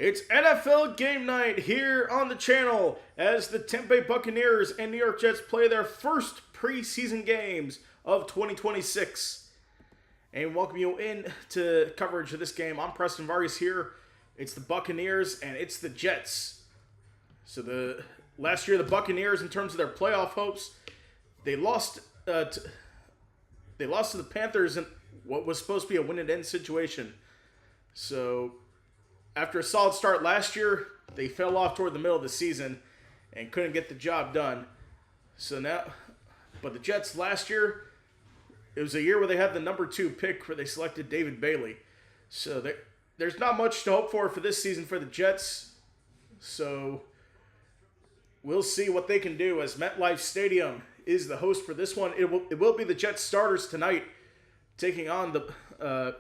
It's NFL game night here on the channel as the Tampa Bay Buccaneers and New York Jets play their first preseason games of 2026. And welcome you in to coverage of this game. I'm Preston Vargas here. It's the Buccaneers and it's the Jets. So last year the Buccaneers, in terms of their playoff hopes, they lost to the Panthers in what was supposed to be a win-and-end situation. So after a solid start last year, they fell off toward the middle of the season and couldn't get the job done. But the Jets last year, it was a year where they had the number 2 pick where they selected David Bailey. So there's not much to hope for this season for the Jets. So we'll see what they can do, as MetLife Stadium is the host for this one. It will be the Jets starters tonight taking on the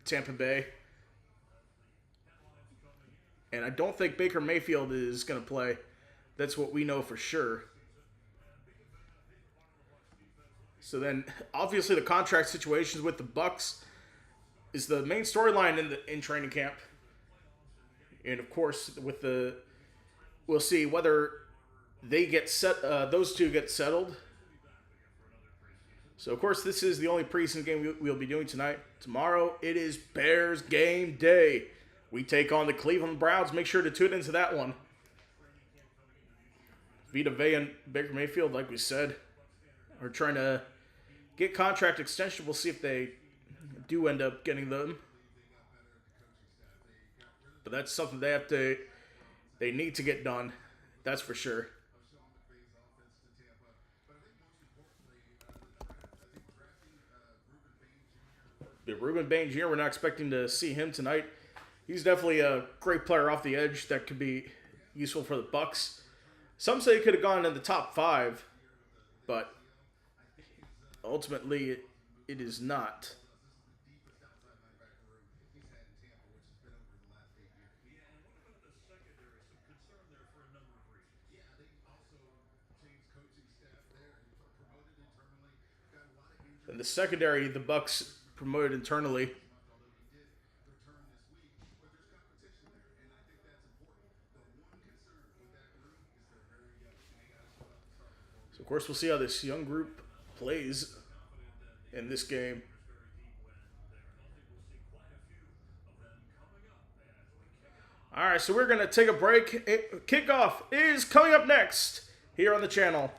Tampa Bay. And I don't think Baker Mayfield is going to play. That's what we know for sure. So then, obviously, the contract situations with the Bucs is the main storyline in training camp. And of course, we'll see whether they get those two get settled. So of course, this is the only preseason game we'll be doing tonight. Tomorrow, it is Bears game day. We take on the Cleveland Browns. Make sure to tune into that one. Vita Vea and Baker Mayfield, like we said, are trying to get contract extension. We'll see if they do end up getting them. But that's something they need to get done. That's for sure. But Ruben Bain Jr., we're not expecting to see him tonight. He's definitely a great player off the edge that could be useful for the Bucs. Some say he could have gone in the top 5, but ultimately it is not. In the secondary, the Bucs promoted internally. So of course, we'll see how this young group plays in this game. All right, so we're going to take a break. Kickoff is coming up next here on the channel.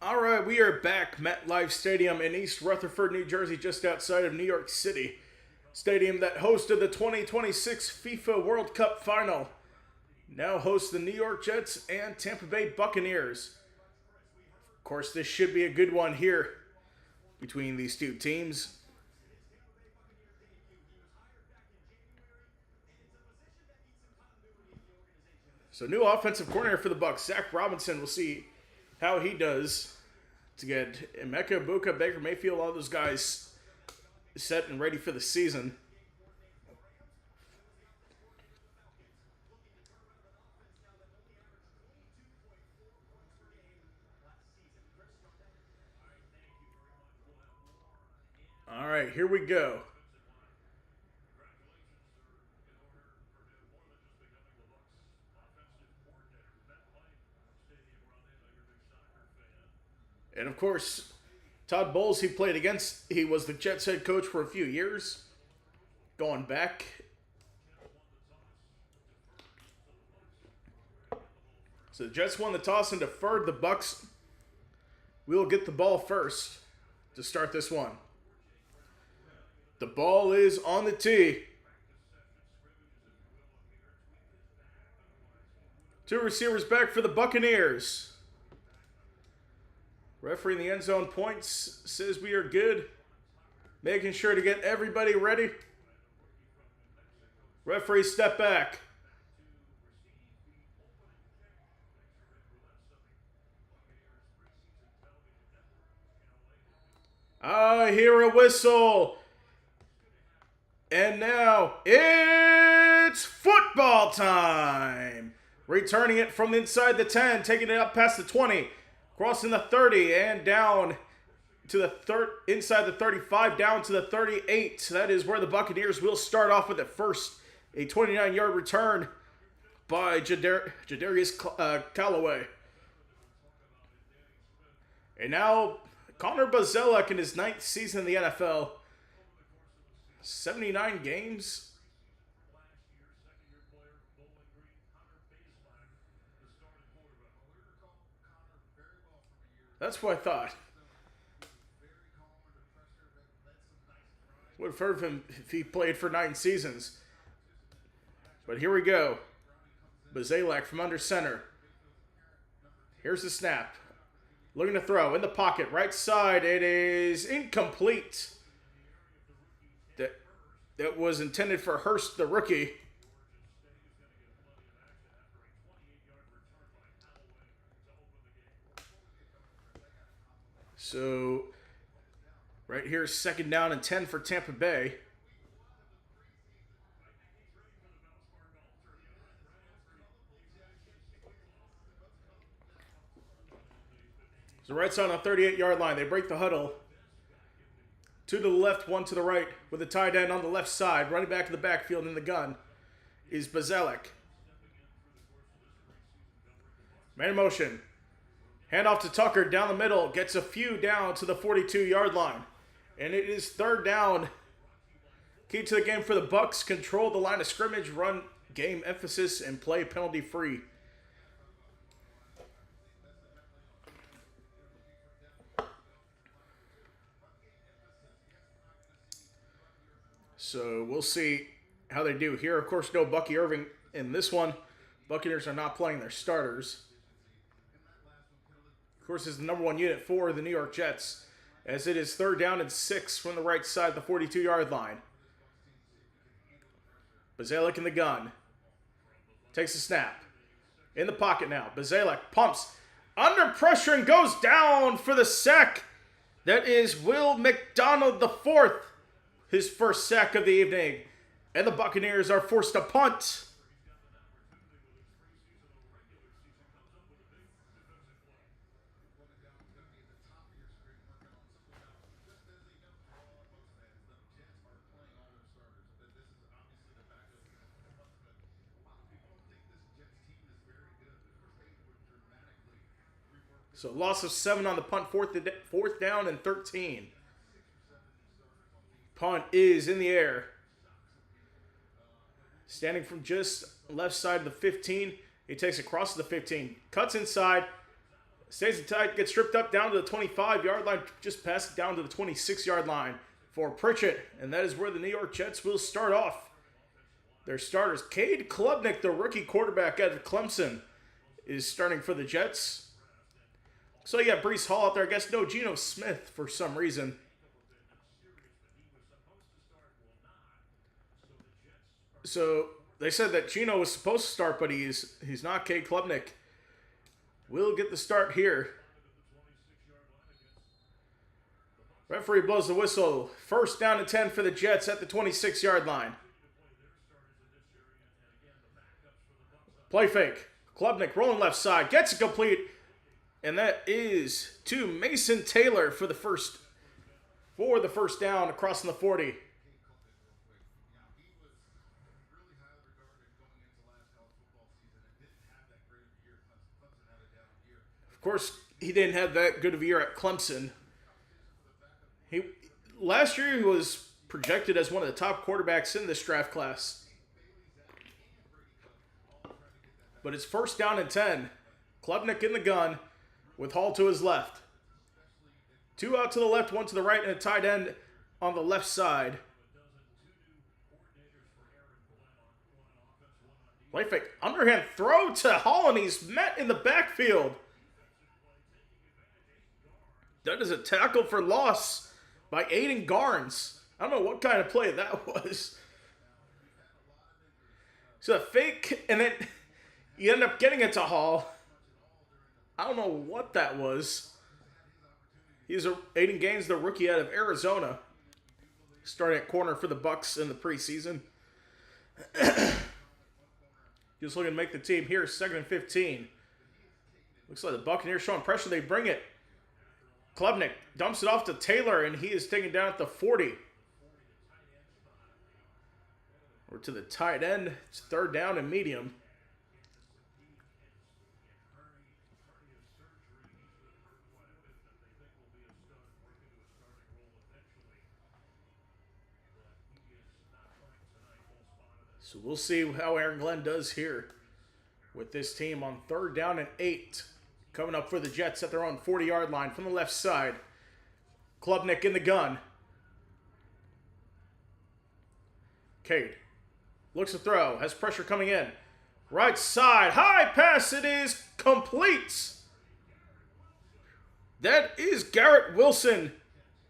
All right, we are back. MetLife Stadium in East Rutherford, New Jersey, just outside of New York City. Stadium that hosted the 2026 FIFA World Cup Final. Now hosts the New York Jets and Tampa Bay Buccaneers. Of course, this should be a good one here between these two teams. So new offensive coordinator for the Bucs, Zach Robinson. We'll see how he does to get Emeka Egbuka, Baker Mayfield, all those guys set and ready for the season. All right, here we go. And of course, Todd Bowles, he was the Jets head coach for a few years. Going back. So the Jets won the toss and deferred. The Bucs will get the ball first to start this one. The ball is on the tee. Two receivers back for the Buccaneers. Referee in the end zone points, says we are good. Making sure to get everybody ready. Referee step back. I hear a whistle. And now it's football time. Returning it from inside the 10, taking it up past the 20. Crossing the 30 and down to the inside the 35, down to the 38. That is where the Buccaneers will start off with it first. A 29-yard return by Jadarius Callaway. And now Connor Bazelak in his 9th season in the NFL. 79 games. That's what I thought. Would have heard of him if he played for 9 seasons. But here we go. Bazelak from under center. Here's the snap. Looking to throw in the pocket. Right side. It is incomplete. That was intended for Hurst, the rookie. So, right here, 2nd down and 10 for Tampa Bay. So right side on the 38-yard line. They break the huddle. 2 to the left, 1 to the right, with a tight end on the left side. Running back to the backfield in the gun is Bazelak. Man in motion. Handoff to Tucker down the middle. Gets a few down to the 42-yard line. And it is 3rd down. Key to the game for the Bucs. Control the line of scrimmage. Run game emphasis and play penalty free. So we'll see how they do here. Of course, no Bucky Irving in this one. Buccaneers are not playing their starters. Of course, is the number 1 unit for the New York Jets, as it is 3rd down and 6 from the right side, the 42-yard line. Bazelak in the gun. Takes a snap. In the pocket now. Bazelak pumps. Under pressure and goes down for the sack. That is Will McDonald IV. His first sack of the evening. And the Buccaneers are forced to punt. So loss of 7 on the punt, fourth down and 13. Punt is in the air. Standing from just left side of the 15. He takes across the 15. Cuts inside. Stays it tight, gets stripped up down to the 25-yard line, just passed it down to the 26-yard line for Pritchett. And that is where the New York Jets will start off. Their starters, Cade Klubnik, the rookie quarterback out of Clemson, is starting for the Jets. So you got Breece Hall out there. I guess no Geno Smith for some reason. So they said that Geno was supposed to start, but he's not. Cade Klubnik will get the start here. Referee blows the whistle. First down and 10 for the Jets at the 26-yard line. Play fake. Klubnik rolling left side. Gets it complete. And that is to Mason Taylor for the first down across the 40. Of course, he didn't have that good of a year at Clemson. Last year he was projected as one of the top quarterbacks in this draft class. But it's first down and 10. Klubnik in the gun with Hall to his left. Two out to the left, one to the right, and a tight end on the left side. Play fake. Underhand throw to Hall, and he's met in the backfield. That is a tackle for loss by Aiden Garnes. I don't know what kind of play that was. So a fake, and then you end up getting it to Hall. I don't know what that was. Aiden Gaines, the rookie out of Arizona, starting at corner for the Bucs in the preseason. Just looking to make the team here, 2nd and 15. Looks like the Buccaneers showing pressure. They bring it. Klubnik dumps it off to Taylor, and he is taken down at the 40. Or to the tight end. It's 3rd down and medium. So we'll see how Aaron Glenn does here with this team on 3rd down and 8. Coming up for the Jets at their own 40-yard line from the left side. Klubnik in the gun. Cade looks to throw. Has pressure coming in. Right side. High pass. It is complete. That is Garrett Wilson.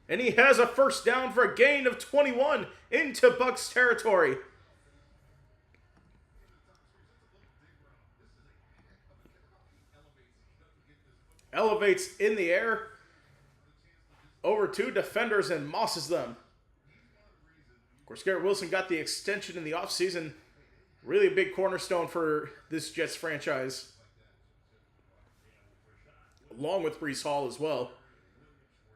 And he has a first down for a gain of 21 into Bucs territory. Elevates in the air over 2 defenders and mosses them. Of course, Garrett Wilson got the extension in the offseason. Really a big cornerstone for this Jets franchise. Along with Breece Hall as well.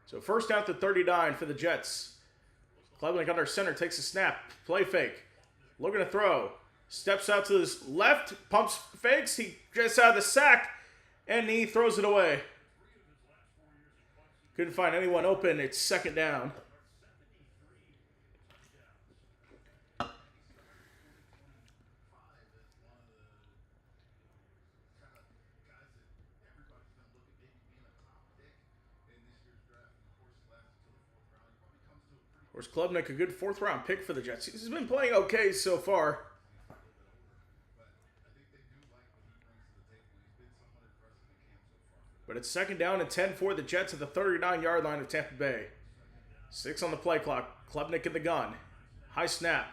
So first down to 39 for the Jets. Klubnik under center, takes a snap. Play fake. Looking to throw. Steps out to his left. Pumps fakes. He gets out of the sack. And he throws it away. Couldn't find anyone open. It's 2nd down. Of course, Klubnik, a good 4th-round pick for the Jets. He's been playing okay so far. But it's 2nd down and 10 for the Jets at the 39-yard line of Tampa Bay. 6 on the play clock. Klubnik in the gun. High snap.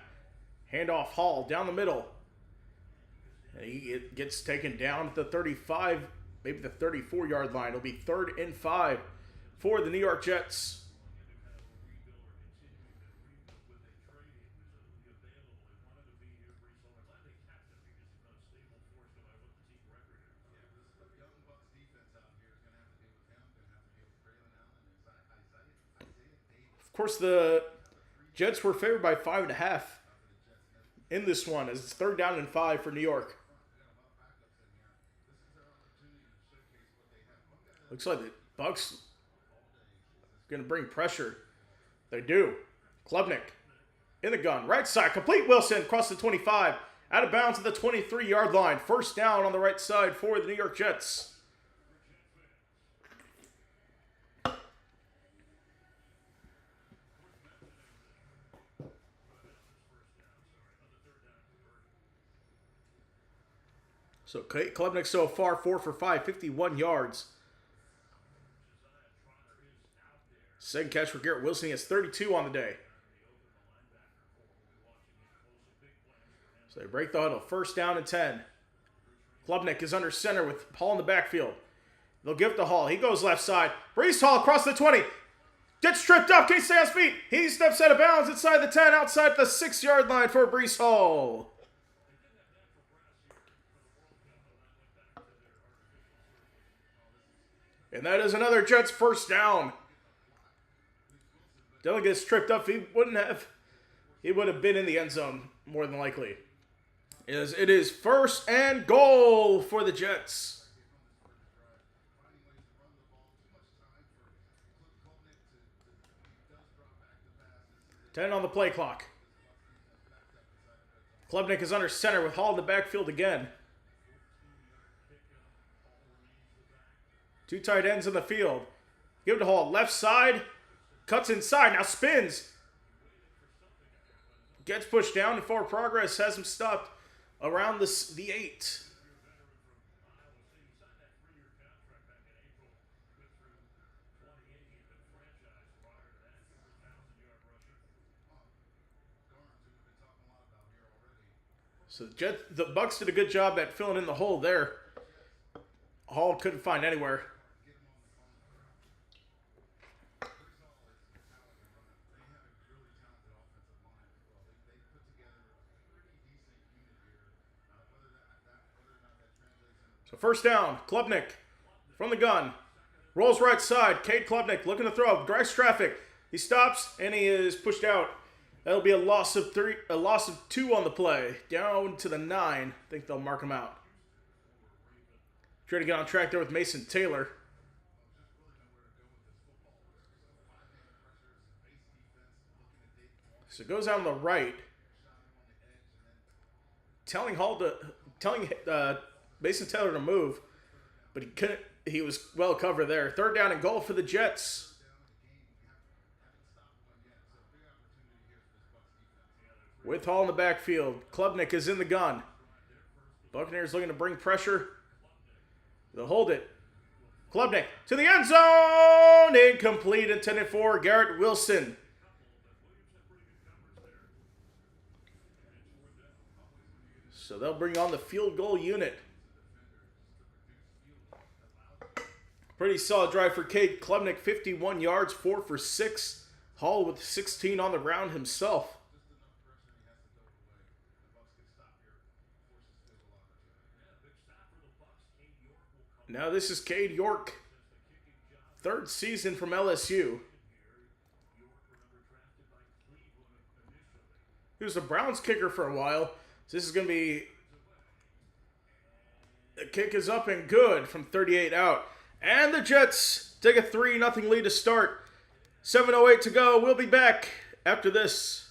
Handoff Hall down the middle. And he gets taken down at the 35, maybe the 34-yard line. It'll be 3rd and 5 for the New York Jets. Of course, the Jets were favored by 5.5 in this one, as it's 3rd down and 5 for New York. Looks like the Bucs going to bring pressure. They do. Klubnik in the gun. Right side. Complete Wilson across the 25. Out of bounds at the 23-yard line. First down on the right side for the New York Jets. So Klubnik so far 4 for 5, 51 yards. Second catch for Garrett Wilson. He has 32 on the day. So they break the huddle. First down and 10. Klubnik is under center with Hall in the backfield. They'll give it to Hall. He goes left side. Brees Hall across the 20. Gets tripped up. Can he stay on his feet? He steps out of bounds inside the 10, outside the 6-yard line for Brees Hall. And that is another Jets first down. Dylan gets tripped up. He would have been in the end zone more than likely. It is first and goal for the Jets. 10 on the play clock. Klubnik is under center with Hall in the backfield again. 2 tight ends in the field. Give it to Hall. Left side. Cuts inside. Now spins. Gets pushed down and forward progress. Has him stopped around the 8. So the Bucs did a good job at filling in the hole there. Hall couldn't find anywhere. So first down, Klubnik from the gun. Rolls right side. Cade Klubnik looking to throw. Drives traffic. He stops and he is pushed out. That'll be a loss of 2 on the play. Down to the 9. I think they'll mark him out. Trying to get on track there with Mason Taylor. So it goes out on the right. Telling Mason Taylor to move, but he couldn't. He was well covered there. Third down and goal for the Jets. With Hall in the backfield. Klubnik is in the gun. Buccaneers looking to bring pressure. They'll hold it. Klubnik to the end zone. Incomplete, intended for Garrett Wilson. So they'll bring on the field goal unit. Pretty solid drive for Cade Klubnik. 51 yards, 4 for 6. Hall with 16 on the round himself. Now this is Cade York. 3rd season from LSU. He was the Browns kicker for a while. So this is going to be... The kick is up and good from 38 out. And the Jets take a 3-0 lead to start. 7:08 to go. We'll be back after this.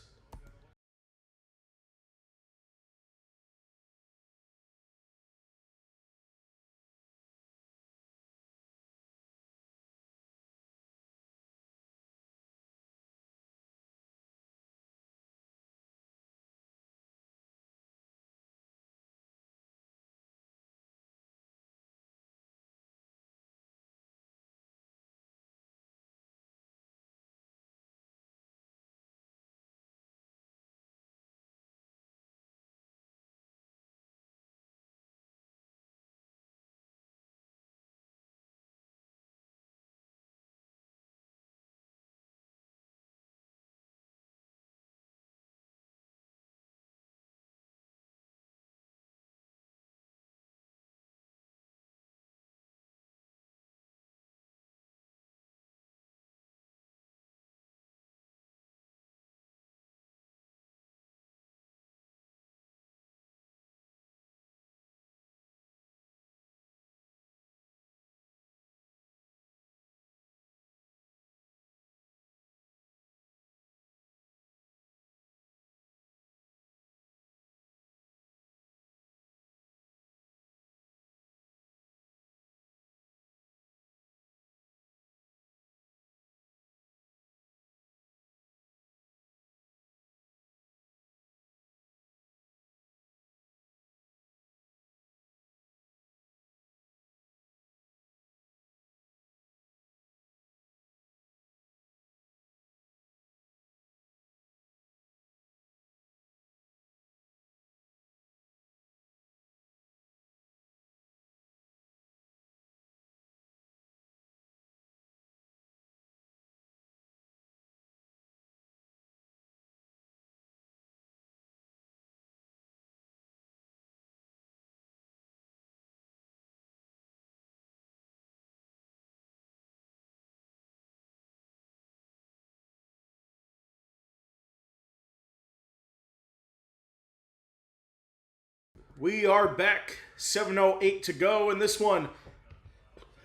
We are back. 7:08 to go in this one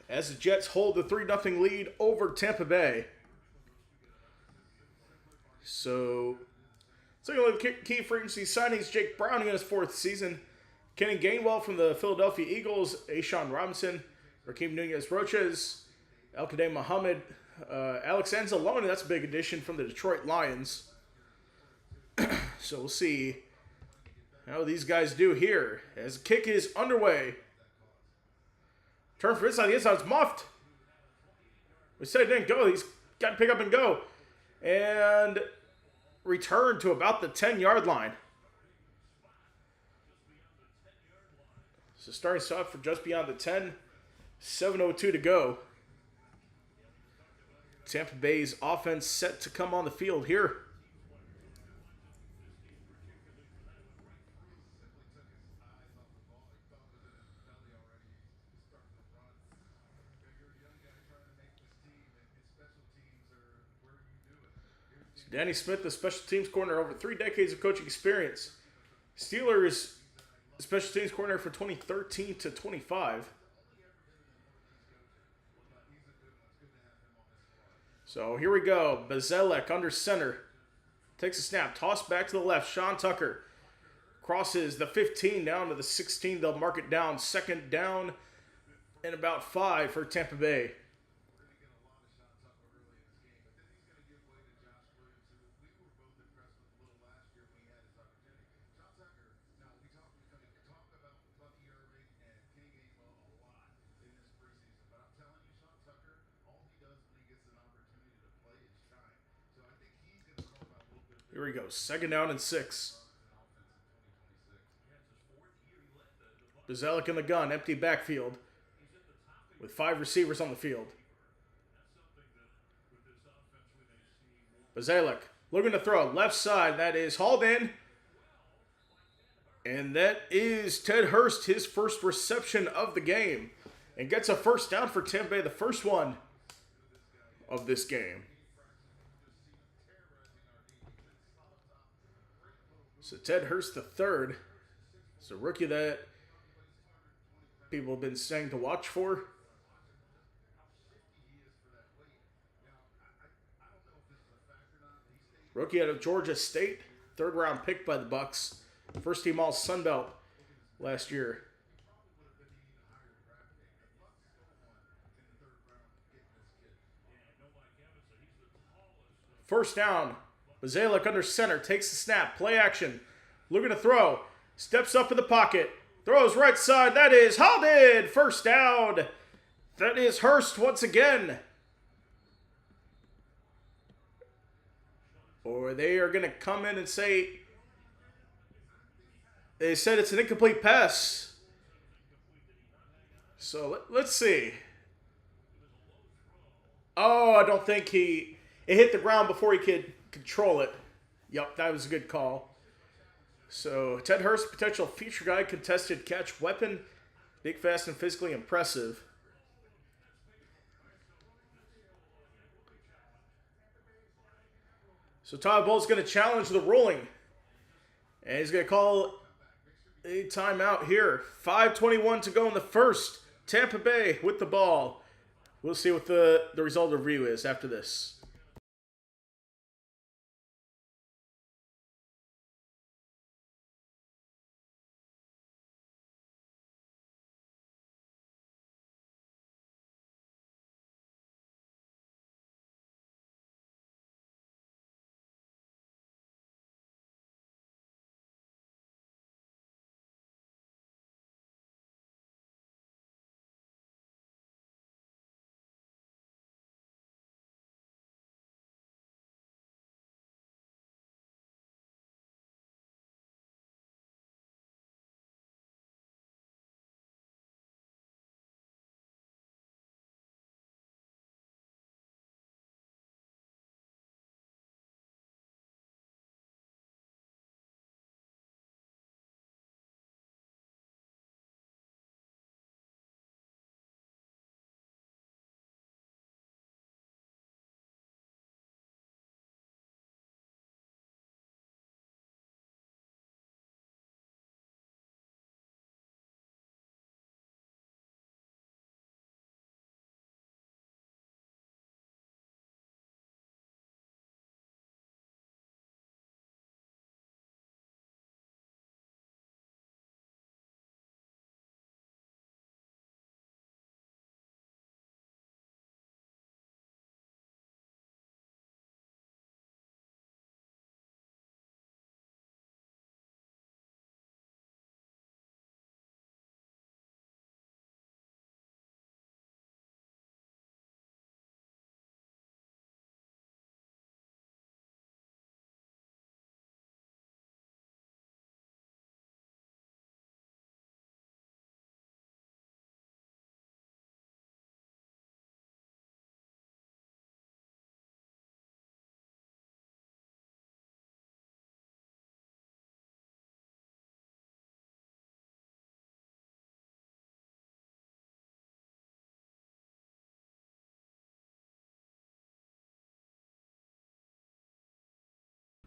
as the Jets hold the 3-0 lead over Tampa Bay. So, taking a look at key free agency signings: Jake Browning in his 4th season, Kenny Gainwell from the Philadelphia Eagles, Ashawn Robinson, Raheem Nunez-Roches, Al-Qaeda Muhammad, Alex Anzalone. That's a big addition from the Detroit Lions. So we'll see how these guys do here as the kick is underway. Turn for inside. The inside's muffed. We said it didn't go. He's got to pick up and go. And return to about the 10-yard line. So starting stop for just beyond the 10. 7:02 to go. Tampa Bay's offense set to come on the field here. Danny Smith, the special teams coordinator, over 3 decades of coaching experience. Steelers special teams coordinator from 2013 to 25. So here we go. Bazelek under center. Takes a snap. Toss back to the left. Sean Tucker crosses the 15 down to the 16. They'll mark it down. 2nd down and about 5 for Tampa Bay. Here we go. 2nd down and 6. Bazelek in the gun. Empty backfield with 5 receivers on the field. Bazelek looking to throw. Left side. That is hauled in. And that is Ted Hurst, his first reception of the game. And gets a 1st down for Tampa Bay, the first one of this game. So Ted Hurst the third. It's a rookie that people have been saying to watch for. Rookie out of Georgia State. 3rd round pick by the Bucs. First team all Sun Belt last year. First down. Bazelek under center, takes the snap, play action, looking to throw, steps up in the pocket, throws right side, that is halted, 1st down. That is Hurst once again. Or they are going to come in and say, they said it's an incomplete pass. So let's see. Oh, I don't think it hit the ground before he could control it. Yep, that was a good call. So Ted Hurst, potential future guy, contested catch weapon, big, fast, and physically impressive. So Todd Bowles going to challenge the ruling, and he's going to call a timeout here. 5:21 to go in the first. Tampa Bay with the ball. We'll see what the result of review is after this.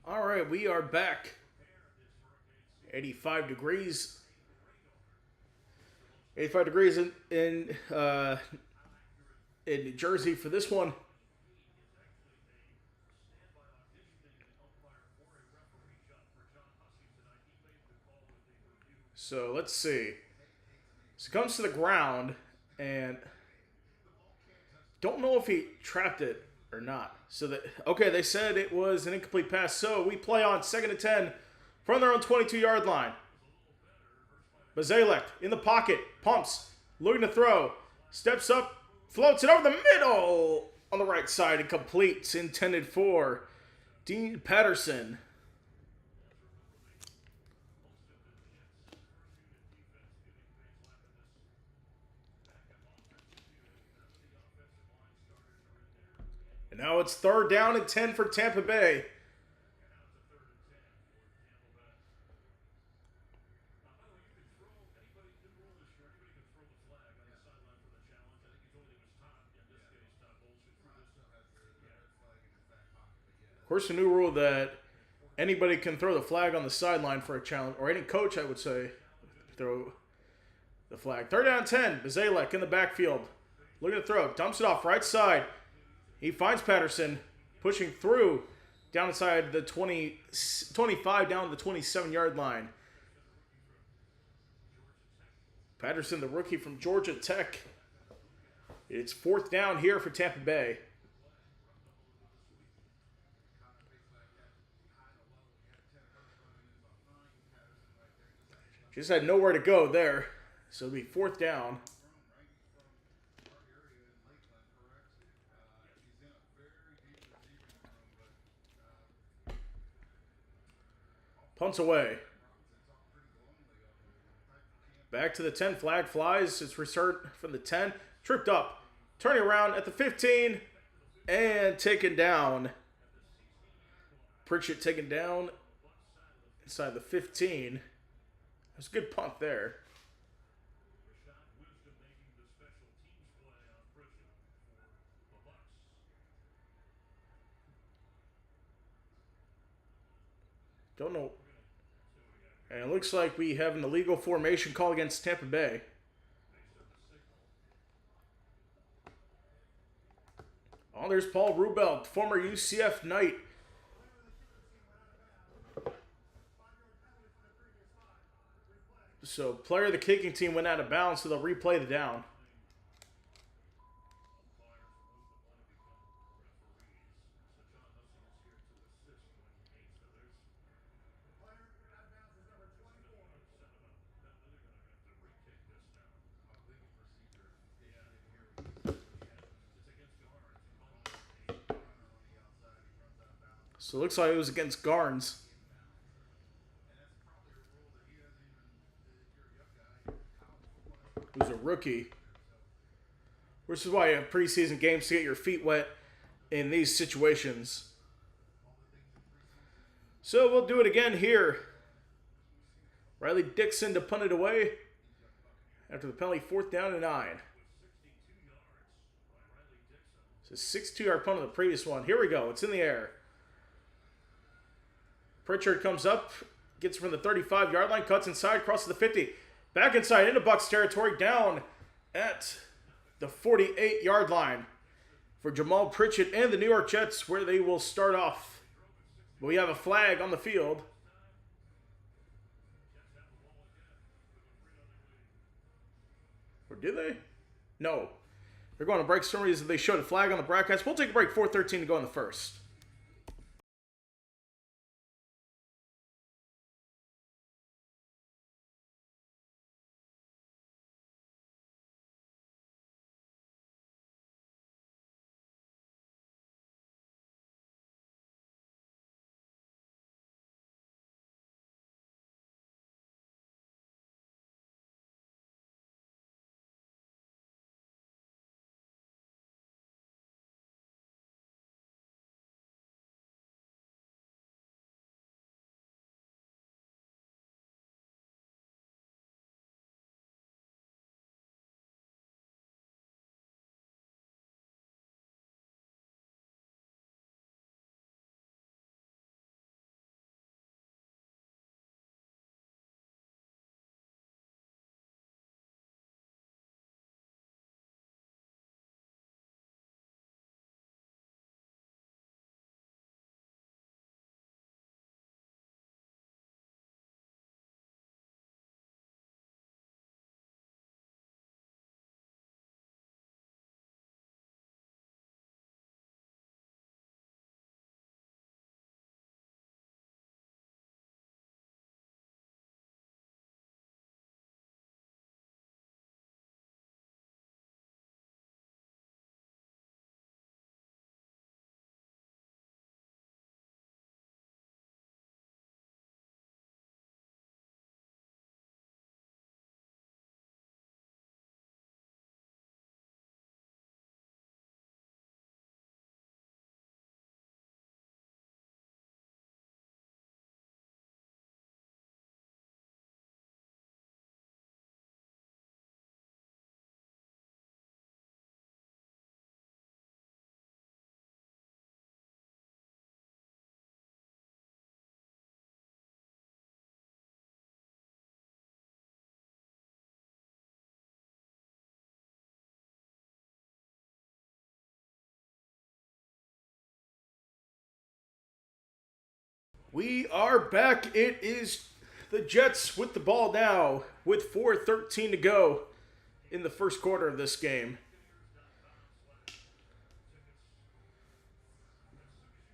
All right, we are back. 85 degrees. 85 degrees in New Jersey for this one. So let's see. So it comes to the ground, and don't know if he trapped it or not. So that okay, they said it was an incomplete pass. So we play on 2nd and 10 from their own 22-yard line. Bazalek in the pocket, pumps, looking to throw, steps up, floats it over the middle on the right side and completes. Intended for Dean Patterson. And now it's 3rd down and 10 for Tampa Bay. Of course, a new rule that anybody can throw the flag on the sideline for a challenge, or any coach, I would say, throw the flag. 3rd down 10. Bazalek in the backfield. Looking to throw. Dumps it off right side. He finds Patterson pushing through down inside the 25 down to the 27-yard line. Patterson, the rookie from Georgia Tech. It's 4th down here for Tampa Bay. Just had nowhere to go there. So it'll be 4th down. Punts away. Back to the 10. Flag flies. It's returned from the 10. Tripped up. Turning around at the 15. And taken down. Pritchett taken down inside the 15. It was a good punt there. Don't know. And it looks like we have an illegal formation call against Tampa Bay. Oh, there's Paul Rubel, former UCF Knight. So, player of the kicking team went out of bounds, so they'll replay the down. So it looks like it was against Garnes. Who's a rookie. Which is why you have preseason games to get your feet wet in these situations. So we'll do it again here. Riley Dixon to punt it away after the penalty. 4th down and 9. It's a 62-yard punt on the previous one. Here we go. It's in the air. Pritchard comes up, gets from the 35-yard line, cuts inside, crosses the 50. Back inside into Bucs territory, down at the 48-yard line for Jamal Pritchett and the New York Jets, where they will start off. We have a flag on the field. Or did they? No. They're going to break. For some reason they showed a flag on the broadcast. We'll take a break. 4:13 to go in the first. We are back. It is the Jets with the ball now with 4:13 to go in the first quarter of this game.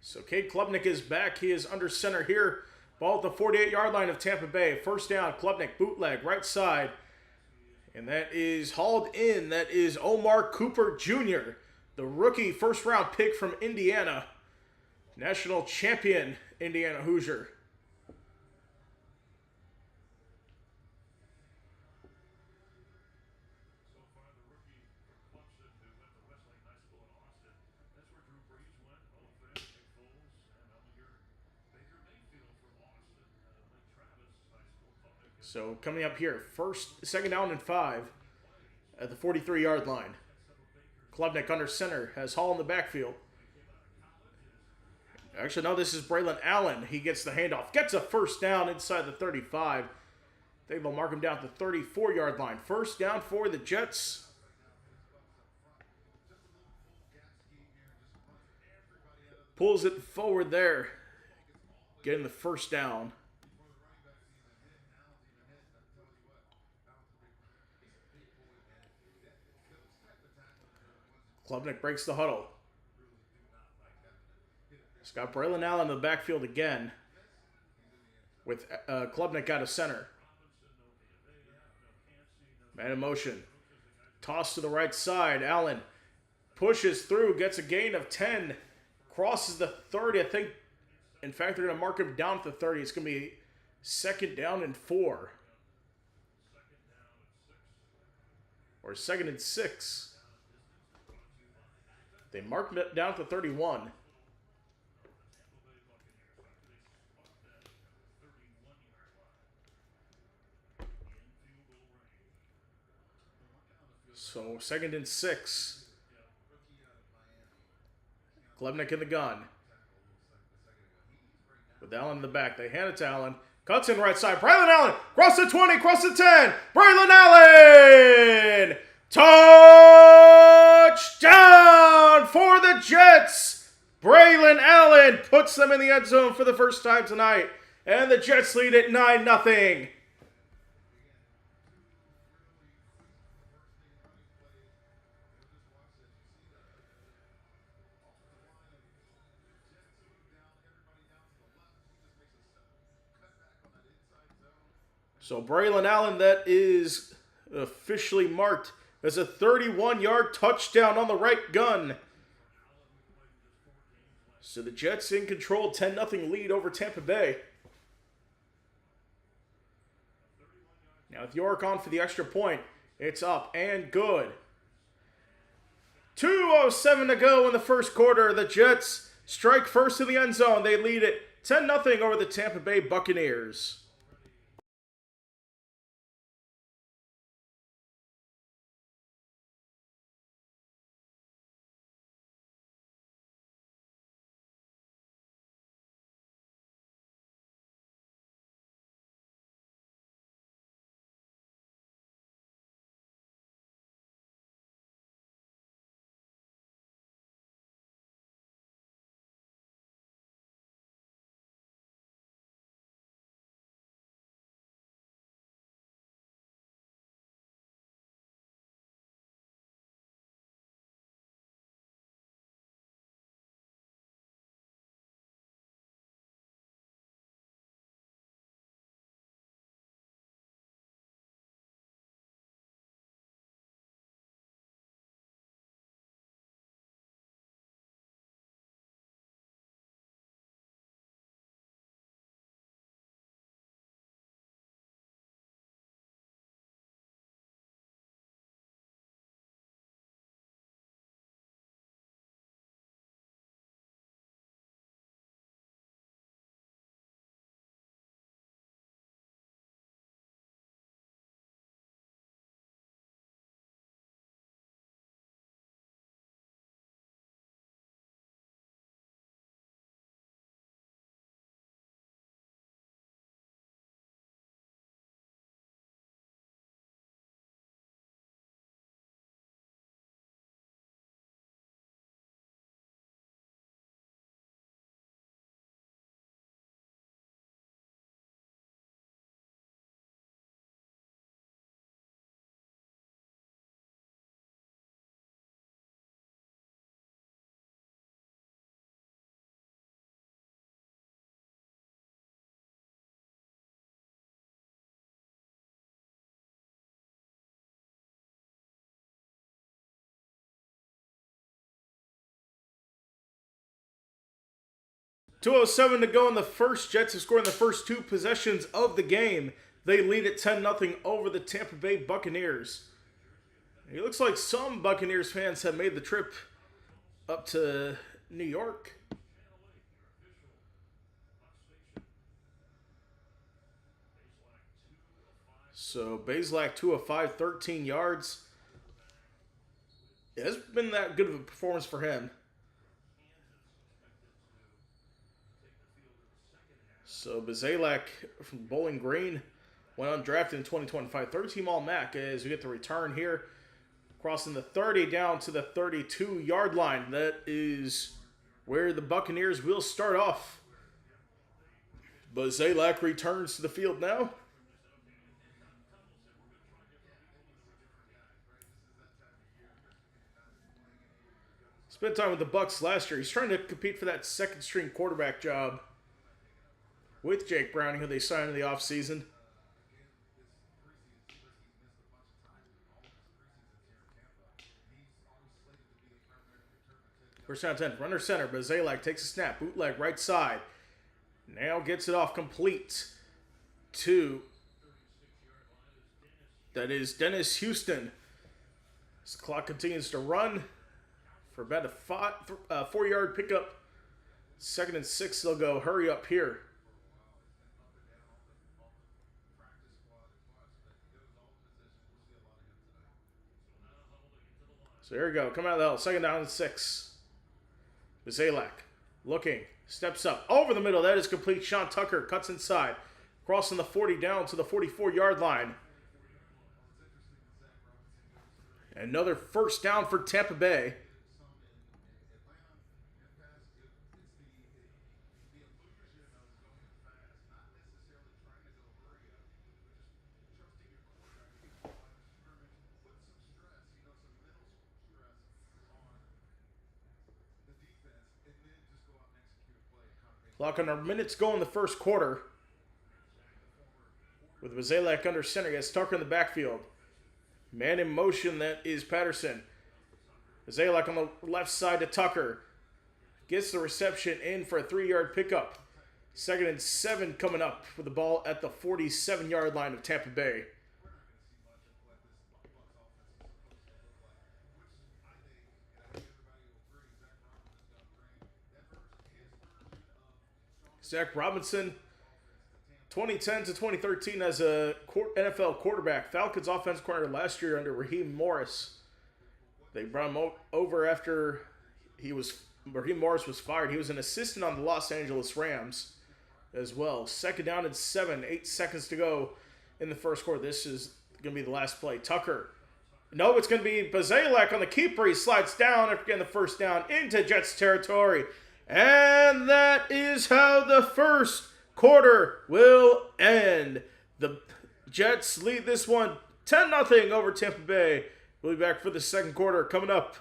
So Cade Klubnik is back. He is under center here. Ball at the 48-yard line of Tampa Bay. First down, Klubnik, bootleg, right side. And that is hauled in. That is Omar Cooper Jr., the rookie first-round pick from Indiana. National champion Indiana Hoosier. So coming up here, second down and 5 at the 43-yard line. Klubnik under center, has Hall in the backfield. Actually, no, this is Braylon Allen. He gets the handoff, gets a first down inside the 35. They will mark him down to the 34-yard line. First down for the Jets. Pulls it forward there, getting the first down. Klubnik breaks the huddle. He's got Braylon Allen in the backfield again with Klubnik out of center. Man in motion. Toss to the right side. Allen pushes through, gets a gain of 10. Crosses the 30. I think, in fact, they're going to mark him down to the 30. It's going to be second down and 4. Or second and 6. They marked it down to 31. So second and 6. Klubnik in the gun. With Allen in the back. They hand it to Allen. Cuts in right side. Braylon Allen. Cross the 20. Cross the 10. Braylon Allen. Touchdown for the Jets. Braylon Allen puts them in the end zone for the first time tonight. And the Jets lead at 9-0. So Braylon Allen, that is officially marked as a 31-yard touchdown on the right gun. So the Jets in control, 10-0 lead over Tampa Bay. Now with York on for the extra point, it's up and good. 2:07 to go in the first quarter. The Jets strike first in the end zone. They lead it 10-0 over the Tampa Bay Buccaneers. 2:07 to go in the first. Jets have scored in the first 2 possessions of the game. They lead at 10-0 over the Tampa Bay Buccaneers. It looks like some Buccaneers fans have made the trip up to New York. So Bazelak 2 of 5, 13 yards. It hasn't been that good of a performance for him. So Bazelak from Bowling Green went undrafted in 2025. 13 All-Mac as we get the return here. Crossing the 30 down to the 32-yard line. That is where the Buccaneers will start off. Bazelak returns to the field now. Spent time with the Bucs last year. He's trying to compete for that second-string quarterback job with Jake Browning, who they signed in the offseason. First down 10. Runner center. Bazelak takes a snap. Bootleg right side. Now gets it off complete to, that is Dennis Houston. As the clock continues to run for about a 4-yard pickup. 2nd and 6, they'll go hurry up here. So here we go. Come out of the hell. 2nd down and 6. Bazelak looking. Steps up. Over the middle. That is complete. Sean Tucker cuts inside. Crossing the 40 down to the 44-yard line. Another first down for Tampa Bay. Clock under minutes go in the first quarter. With Bazelak under center, he has Tucker in the backfield. Man in motion, that is Patterson. Bazelak on the left side to Tucker. Gets the reception in for a 3-yard pickup. 2nd and 7 coming up with the ball at the 47-yard line of Tampa Bay. Zach Robinson, 2010 to 2013 as a NFL quarterback. Falcons offensive coordinator last year under Raheem Morris. They brought him over after Raheem Morris was fired. He was an assistant on the Los Angeles Rams as well. 2nd down and 7, 8 seconds to go in the first quarter. This is going to be the last play. Tucker. No, it's going to be Bazelak on the keeper. He slides down after getting the first down into Jets territory. And that is how the first quarter will end. The Jets lead this one 10-0 over Tampa Bay. We'll be back for the second quarter coming up.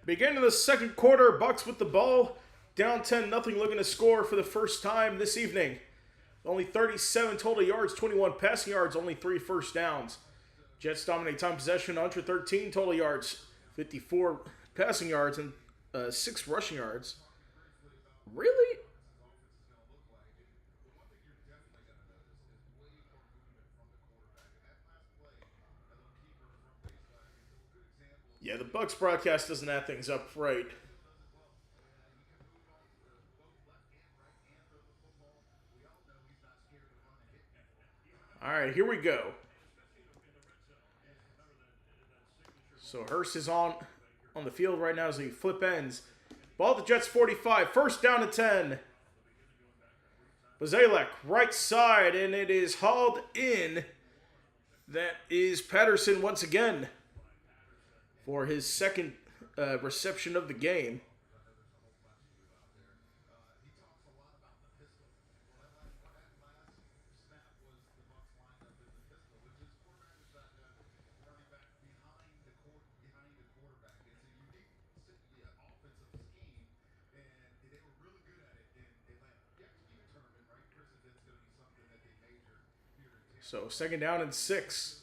Beginning of the second quarter, Bucks with the ball. Down 10-0, looking to score for the first time this evening. Only 37 total yards, 21 passing yards, only 3 first downs. Jets dominate time possession, 113 total yards, 54 passing yards, and 6 rushing yards. Really? Yeah, the Bucks broadcast doesn't add things up right. All right, here we go. So Hurst is on the field right now as he flip ends. Ball at the Jets 45. First down and 10. Bazalek, right side, and it is hauled in. That is Patterson once again for his second reception of the game. So second down and 6.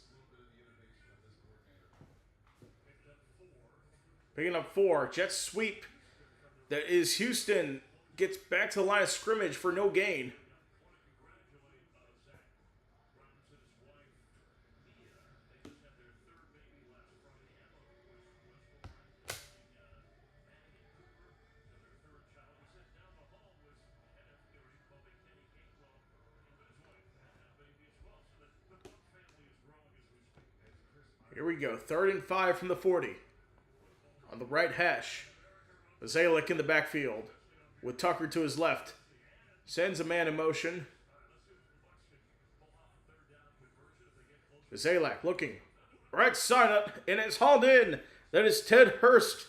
Picking up 4. Jets sweep. That is Houston. Gets back to the line of scrimmage for no gain. Here we go. 3rd and 5 from the 40. On the right hash. Bazalek in the backfield. With Tucker to his left. Sends a man in motion. Bazalek looking. Right side up. And it's hauled in. That is Ted Hurst.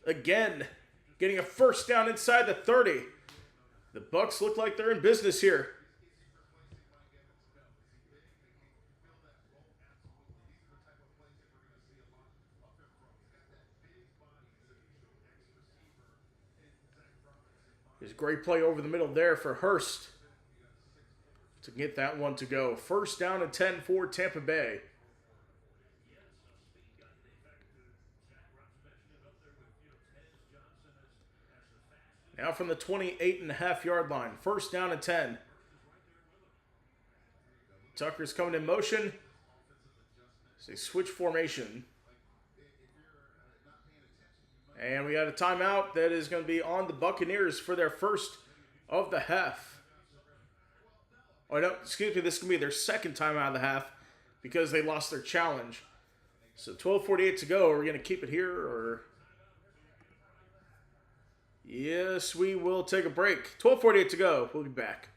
Again. Getting a first down inside the 30. The Bucks look like they're in business here. There's a great play over the middle there for Hurst to get that one to go. First down and 10 for Tampa Bay. Now from the 28.5-yard line. First down and 10. Tucker's coming in motion. It's a switch formation. And we got a timeout that is going to be on the Buccaneers for their first of the half. Oh, no, excuse me, this is going to be their second timeout of the half because they lost their challenge. So 12:48 to go. Are we going to keep it here or... Yes, we will take a break. 12:48 to go. We'll be back.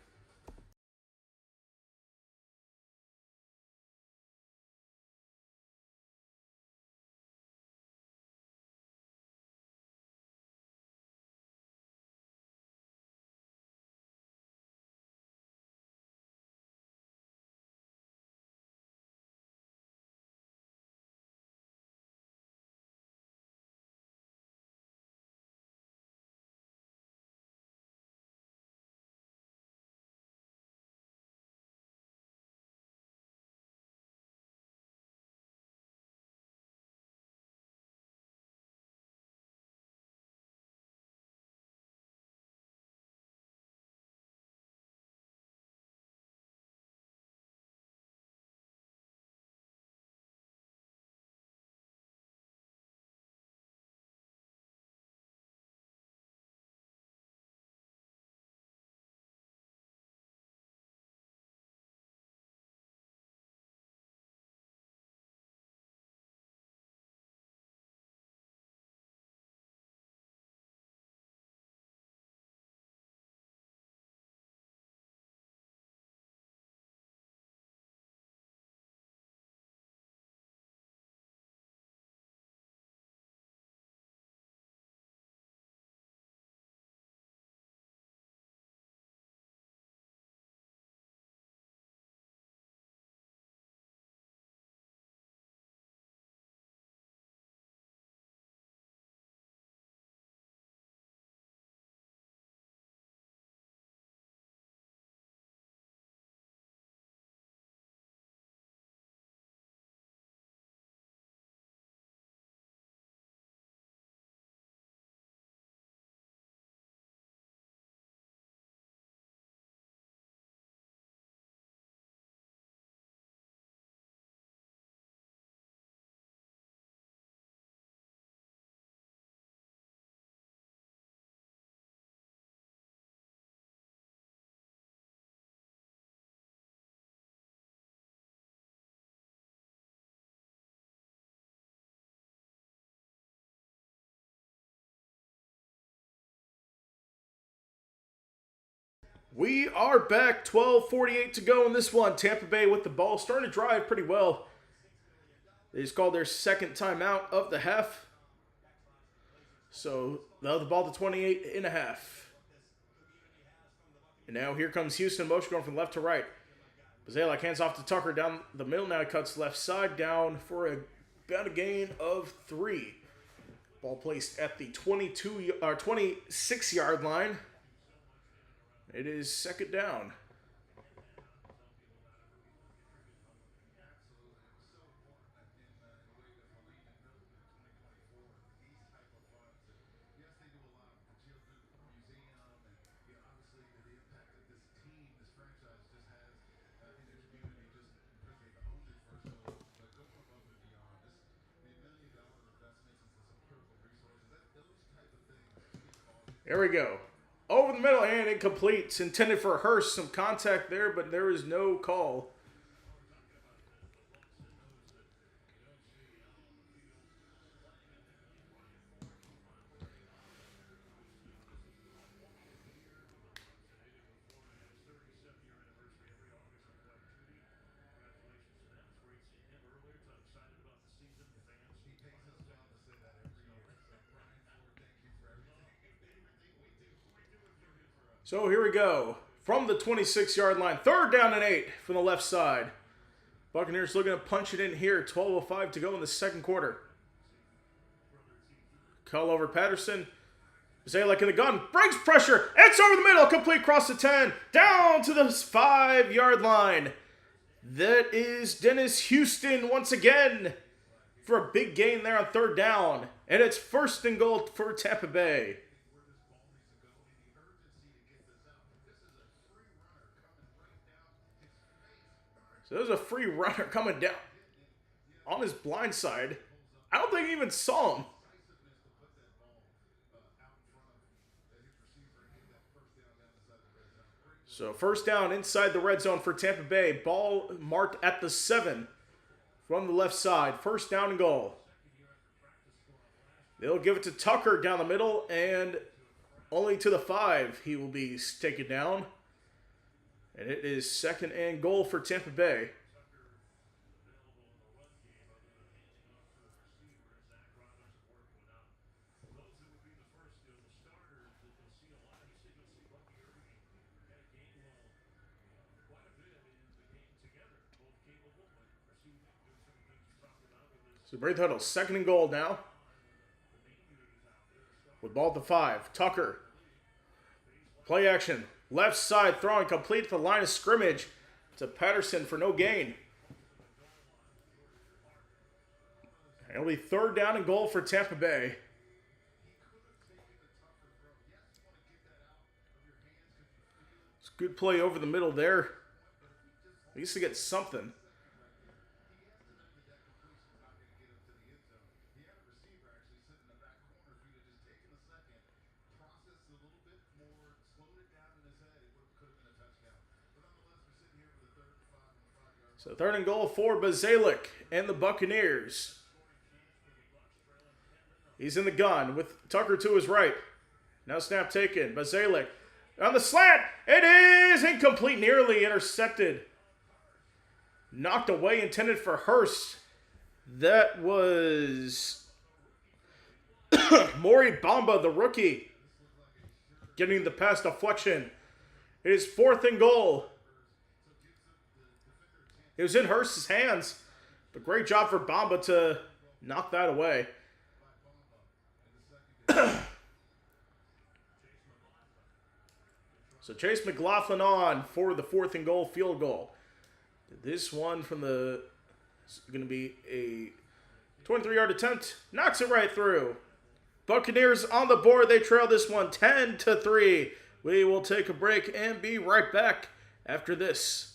We are back. 12:48 to go in this one. Tampa Bay with the ball, starting to drive pretty well. They just called their second timeout of the half. So they'll have the ball to 28 and a half. And now here comes Houston. Motion going from left to right. Bazalek hands off to Tucker down the middle. Now he cuts left side down for about a gain of 3. Ball placed at the 26-yard line. It is second down. Here we go. Over the middle and incomplete. It's intended for Hurst. Some contact there, but there is no call. So here we go. From the 26-yard line. Third down and 8 from the left side. Buccaneers looking to punch it in here. 12:05 to go in the second quarter. Call over Patterson. Zalek in the gun. Breaks pressure. It's over the middle. Complete across the 10. Down to the 5-yard line. That is Dennis Houston once again for a big gain there on third down. And it's first and goal for Tampa Bay. So there's a free runner coming down on his blind side. I don't think he even saw him. So first down inside the red zone for Tampa Bay. Ball marked at the 7 from the left side. First down and goal. They'll give it to Tucker down the middle, and only to the 5 he will be taken down. And it is second and goal for Tampa Bay. So Braith Huddle, second and goal now. With ball at the 5. Tucker. Play action. Left side throwing complete to the line of scrimmage to Patterson for no gain. It'll be third down and goal for Tampa Bay. It's a good play over the middle there. At least to get something. So third and goal for Bazalek and the Buccaneers. He's in the gun with Tucker to his right. Now snap taken. Bazalek on the slant. It is incomplete, nearly intercepted. Knocked away, intended for Hurst. That was Maury Bamba, the rookie, getting the pass deflection. It is fourth and goal. It was in Hurst's hands, but great job for Bamba to knock that away. So Chase McLaughlin on for the fourth and goal field goal. This one from the is going to be a 23-yard attempt. Knocks it right through. Buccaneers on the board. They trail this one 10-3. We will take a break and be right back after this.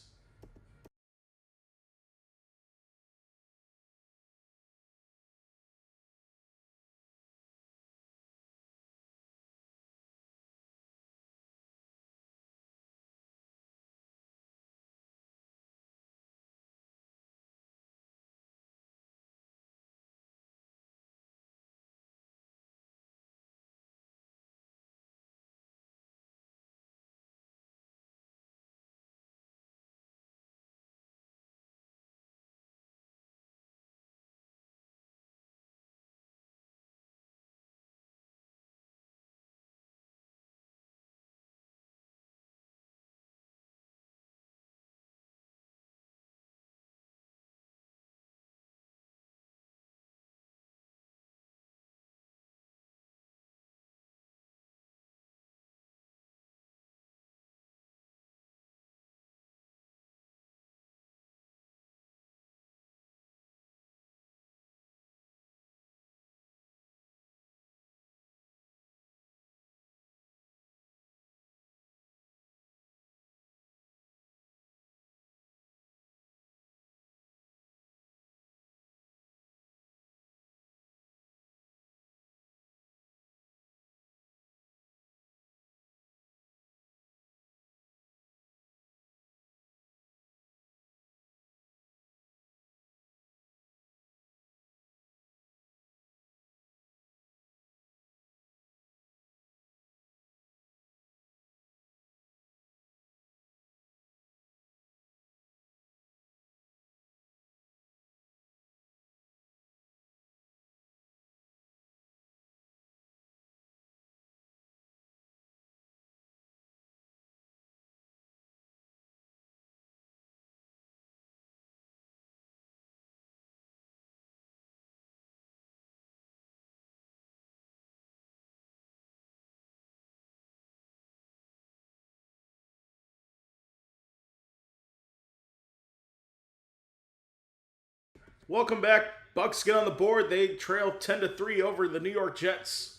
Welcome back. Bucks get on the board. They trail 10-3 over the New York Jets.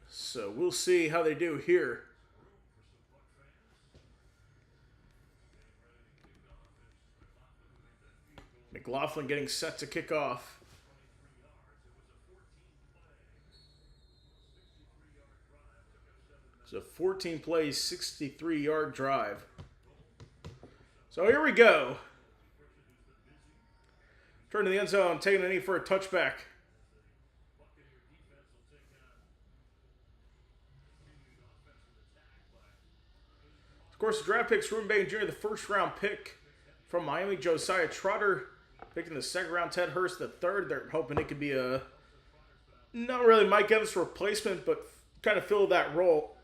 So we'll see how they do here. McLaughlin getting set to kick off. It's a 14-play, 63-yard drive. So here we go. Turn to the end zone, taking a knee for a touchback. Of course, the draft pick's Ruben Bain Jr., the first-round pick from Miami. Josiah Trotter picking the second-round. Ted Hurst, the third. They're hoping it could be a, not really Mike Evans' replacement, but kind of fill that role,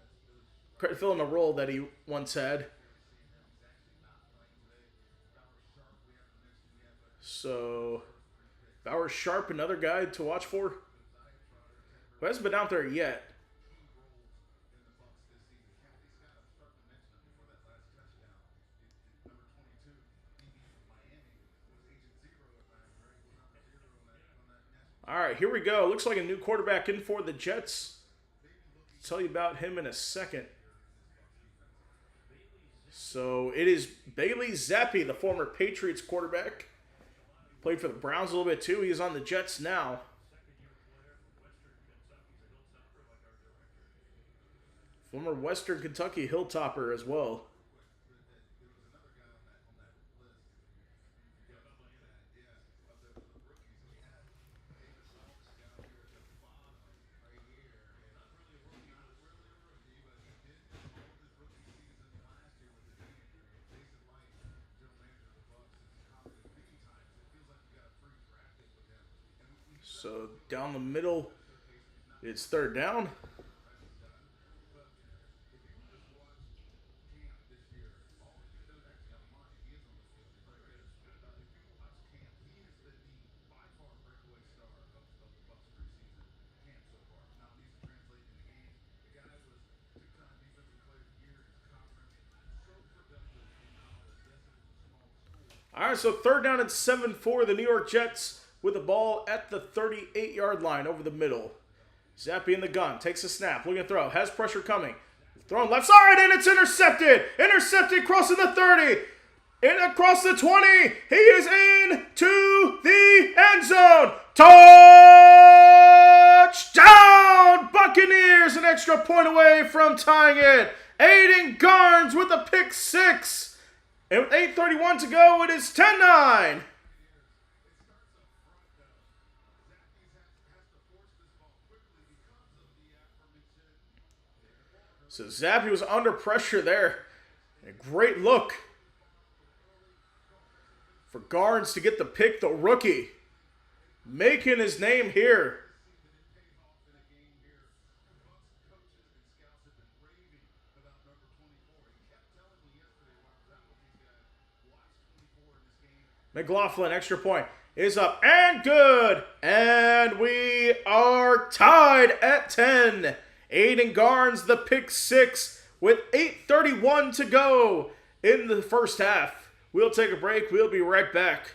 fill in the role that he once had. So, Bauer Sharp, another guy to watch for. Who hasn't been out there yet. All right, here we go. Looks like a new quarterback in for the Jets. I'll tell you about him in a second. So it is Bailey Zappi, the former Patriots quarterback. Played for the Browns a little bit too. He is on the Jets now. Former Western Kentucky Hilltopper as well. So down the middle, it's third down. All right, so third down and 7 for the New York Jets with the ball at the 38-yard line over the middle. Zappi in the gun, takes a snap, looking to throw, has pressure coming. Throwing left side, and it's intercepted. Intercepted, crossing the 30. And across the 20. He is into the end zone. Touchdown, Buccaneers. An extra point away from tying it. Aiden Garnes with a pick six. And with 8:31 to go, it is 10-9. So Zappi was under pressure there. A great look for Garnes to get the pick, the rookie. Making his name here. McLaughlin, extra point, is up and good. And we are tied at 10. Aiden Garnes, the pick six, with 8:31 to go in the first half. We'll take a break. We'll be right back.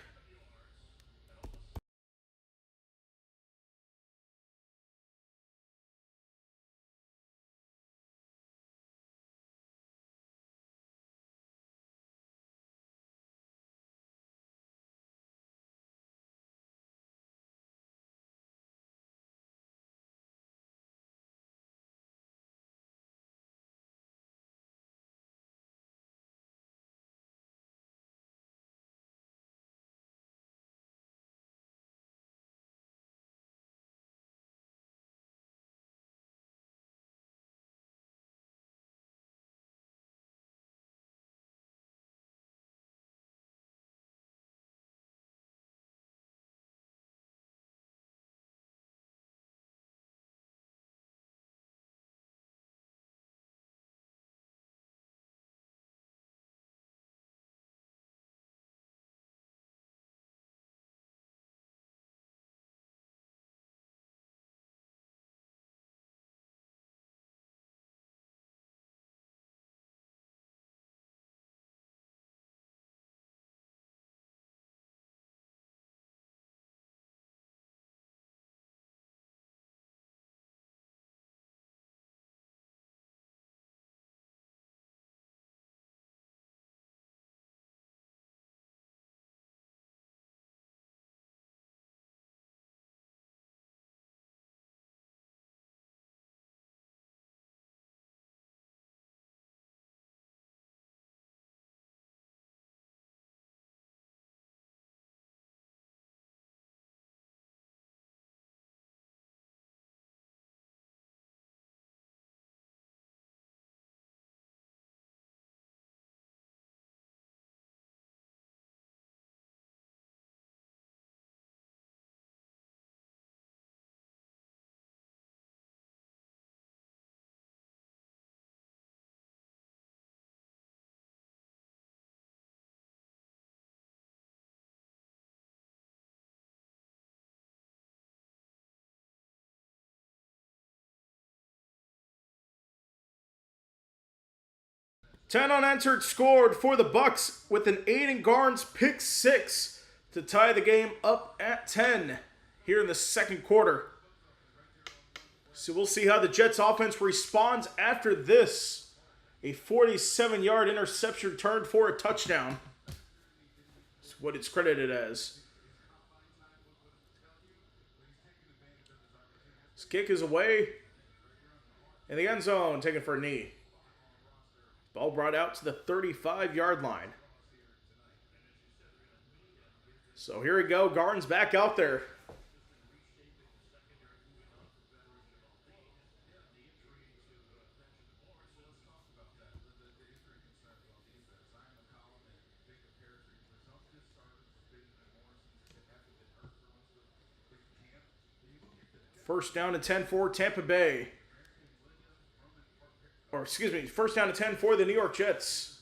10 unanswered scored for the Bucs with an Aiden Garnes pick 6 to tie the game up at 10 here in the second quarter. So we'll see how the Jets offense responds after this. A 47-yard interception returned for a touchdown. That's what it's credited as. This kick is away in the end zone, taken for a knee. Ball brought out to the 35-yard line. So here we go. Garden's back out there. First down and 10 for Tampa Bay. Or, excuse me, first down and 10 for the New York Jets.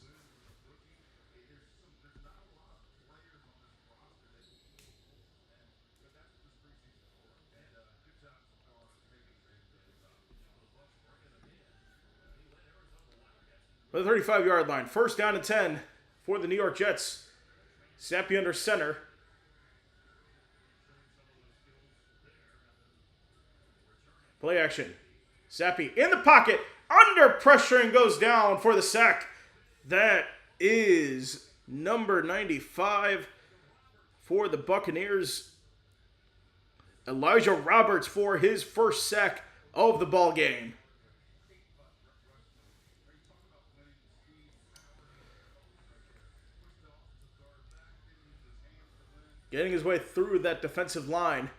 For the 35-yard line. First down and 10 for the New York Jets. Zappe under center. Play action. Zappe in the pocket. Under pressure and goes down for the sack. That is number 95 for the Buccaneers. Elijah Roberts for his first sack of the ball game. Getting his way through that defensive line.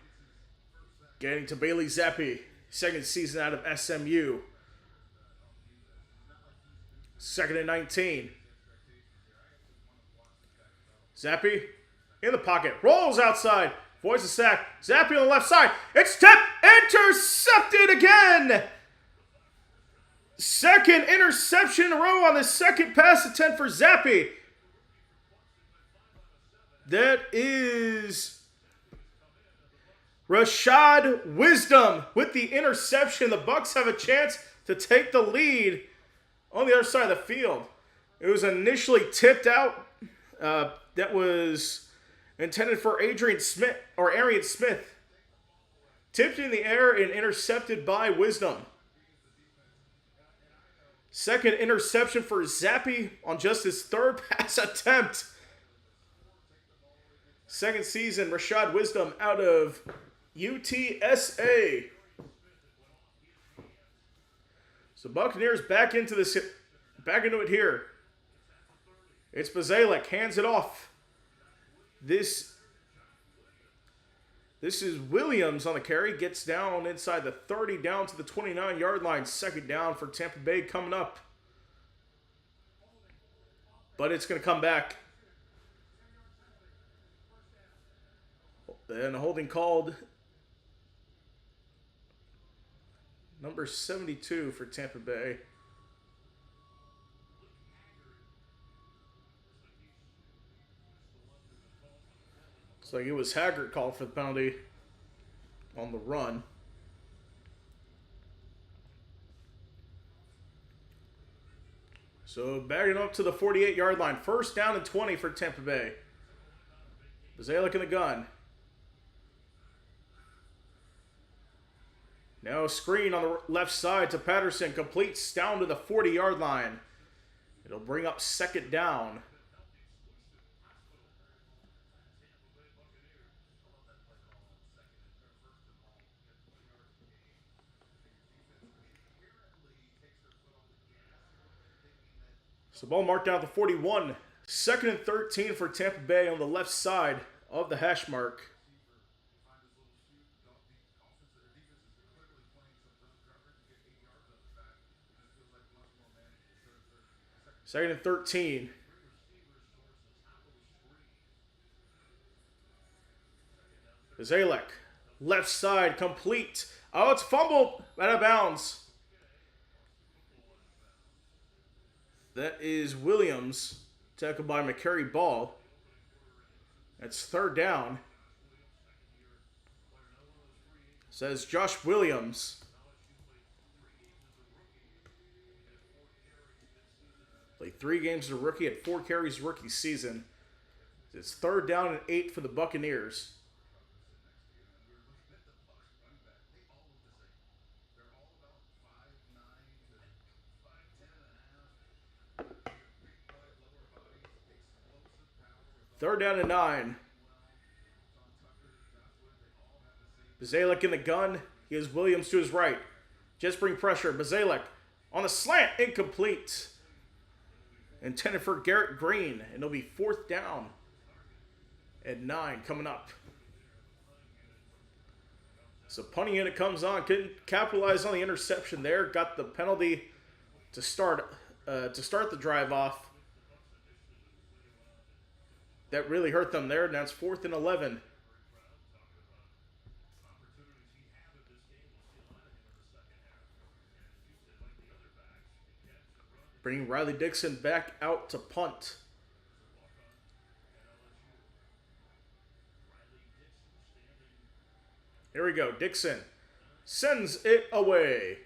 Getting to Bailey Zappe. Second season out of SMU. Second and 19. Zappe in the pocket. Rolls outside. Avoids the sack. Zappe on the left side. It's tipped. Intercepted again. Second interception in a row on the second pass attempt for Zappe. That is Rashad Wisdom with the interception. The Bucs have a chance to take the lead on the other side of the field. It was initially tipped out. That was intended for Arian Smith. Tipped in the air and intercepted by Wisdom. Second interception for Zappe on just his third pass attempt. Second season, Rashad Wisdom out of UTSA. So Buccaneers back into it here. It's Bazalek, hands it off. This is Williams on the carry, gets down inside the 30, down to the 29-yard line. Second down for Tampa Bay coming up. But it's going to come back. And a holding called. Number 72 for Tampa Bay. Looks like it was Haggart called for the penalty on the run. So bagging up to the 48-yard line. First down and 20 for Tampa Bay. Bazalek in the gun. Now a screen on the left side to Patterson. Completes down to the 40-yard line. It'll bring up second down. So ball marked down to 41. Second and 13 for Tampa Bay on the left side of the hash mark. Second and 13. Bazalek, left side, complete. Oh, it's fumbled, out of bounds. That is Williams, tackled by McCary Ball. That's third down. Says Josh Williams. Play 3 games as a rookie, had 4 carries rookie season. It's 3rd down and 8 for the Buccaneers. Third down and 9. Bazalek in the gun. He has Williams to his right. Jets bring pressure. Bazalek on the slant. Incomplete. Intended for Garrett Green. And it'll be 4th down and 9 coming up. So punting unit comes on. Couldn't capitalize on the interception there. Got the penalty to start the drive off. That really hurt them there. Now it's 4th and 11. Bringing Riley Dixon back out to punt. Here we go. Dixon sends it away.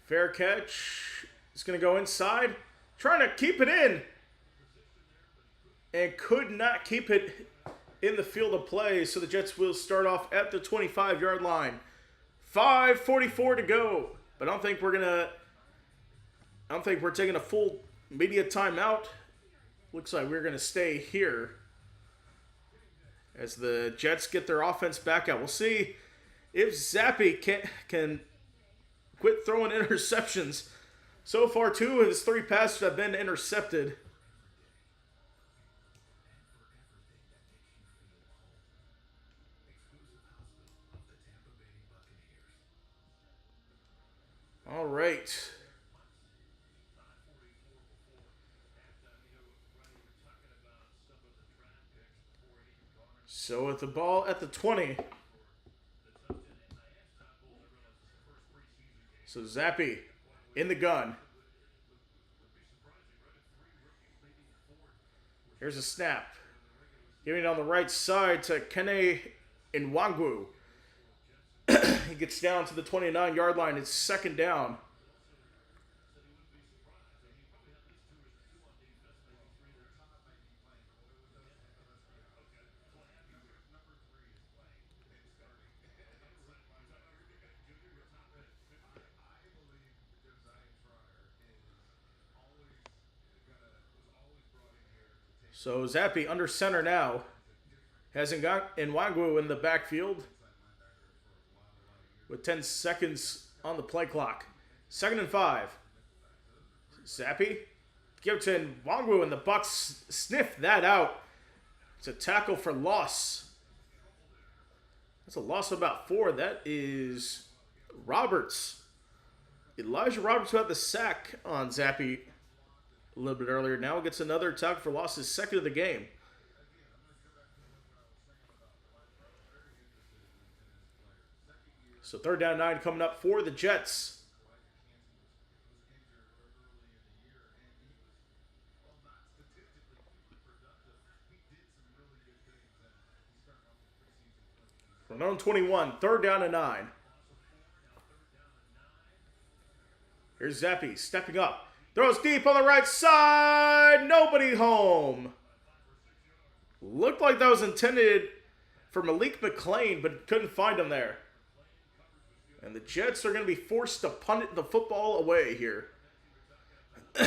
Fair catch. It's going to go inside. Trying to keep it in. And could not keep it in the field of play. So the Jets will start off at the 25-yard line. 5:44 to go. But I don't think we're taking a full media timeout. Looks like we're going to stay here as the Jets get their offense back out. We'll see if Zappe can quit throwing interceptions. So far, 2 of his 3 passes have been intercepted. All right. So with the ball at the 20. So Zappe in the gun. Here's a snap. Giving it on the right side to Kene Nwangwu. He gets down to the 29-yard line. It's 2nd down. So Zappe under center now. Hasn't got Nwangwu in the backfield with 10 seconds on the play clock. 2nd and 5. Zappe give to Nwangwu, and the Bucs sniff that out. It's a tackle for loss. That's a loss of about 4. That is Roberts. Elijah Roberts who had the sack on Zappe a little bit earlier. Now gets another tackle for loss, his 2nd of the game. So 3rd down 9 coming up for the Jets. From their own 21, 3rd down and 9. Here's Zappe stepping up. Throws deep on the right side. Nobody home. Looked like that was intended for Malik McClain, but couldn't find him there. And the Jets are going to be forced to punt the football away here. So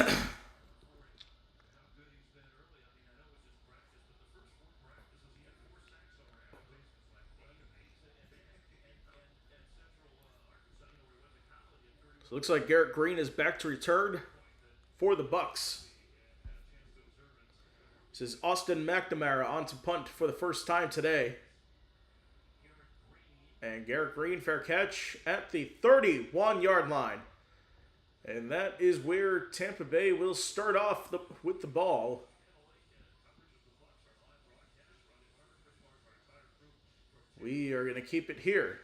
it looks like Garrett Green is back to return for the Bucs. This is Austin McNamara on to punt for the first time today. And Garrett Green, fair catch at the 31-yard line. And that is where Tampa Bay will start off with the ball. We are going to keep it here.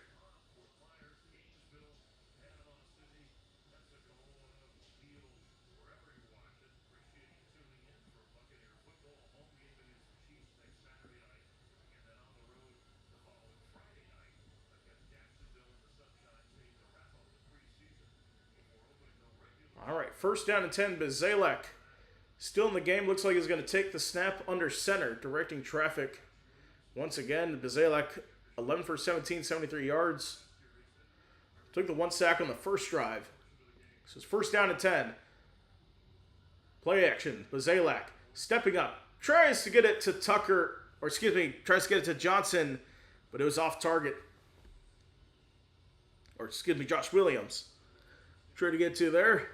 First down and 10, Bazalek. Still in the game. Looks like he's going to take the snap under center, directing traffic. Once again, Bazalek, 11 for 17, 73 yards. Took the 1 sack on the first drive. So it's first down and 10. Play action. Bazalek stepping up. Tries to get it to Tucker, or excuse me, tries to get it to Johnson, but it was off target. Or excuse me, Josh Williams. Tried to get to there.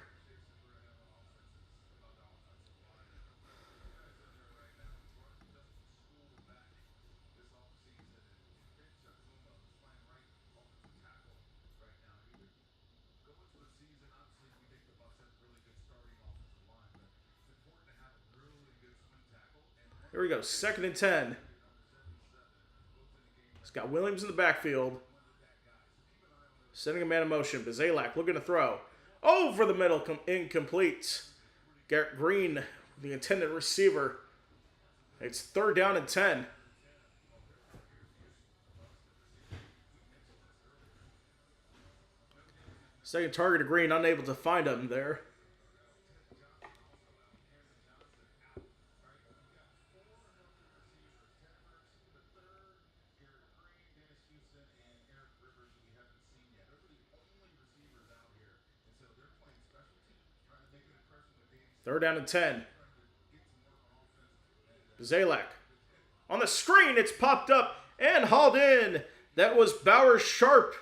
Here we go, second and 10. He's got Williams in the backfield. Sending a man in motion. Bazalek looking to throw. Over the middle, incomplete. Garrett Green, the intended receiver. It's third down and 10. Second target to Green, unable to find him there. Third down and 10. Bazalek. On the screen, it's popped up and hauled in. That was Bauer Sharp,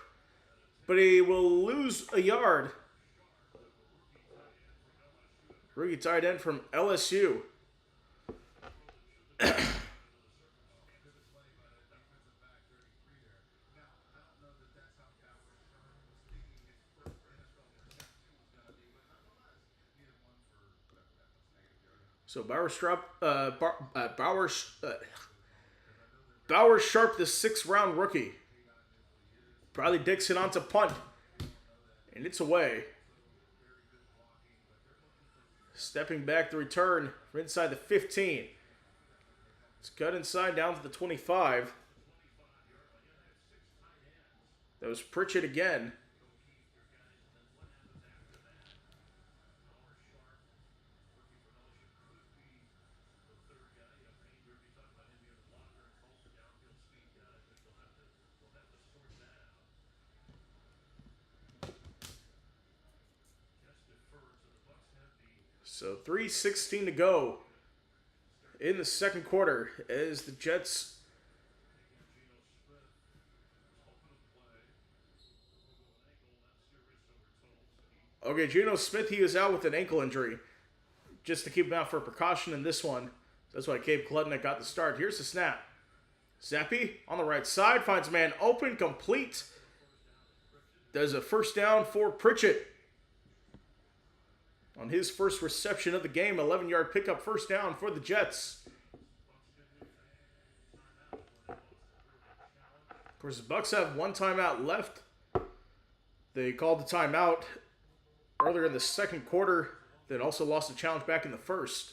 but he will lose a yard. Rookie tight end from LSU. So Bauer Sharp, Bauer Sharp, the 6th-round rookie. Bradley Dixon onto punt, and it's away. Stepping back the return from inside the 15. It's cut inside down to the 25. That was Pritchett again. So 3:16 to go in the second quarter as the Jets Okay, Geno Smith, he was out with an ankle injury. Just to keep him out for precaution in this one. That's why Gabe Klutnick got the start. Here's the snap. Zappi on the right side, finds a man open, complete. There's a first down for Pritchett. On his first reception of the game, 11-yard pickup, first down for the Jets. Of course, the Bucs have one timeout left. They called the timeout earlier in the second quarter, then also lost the challenge back in the first.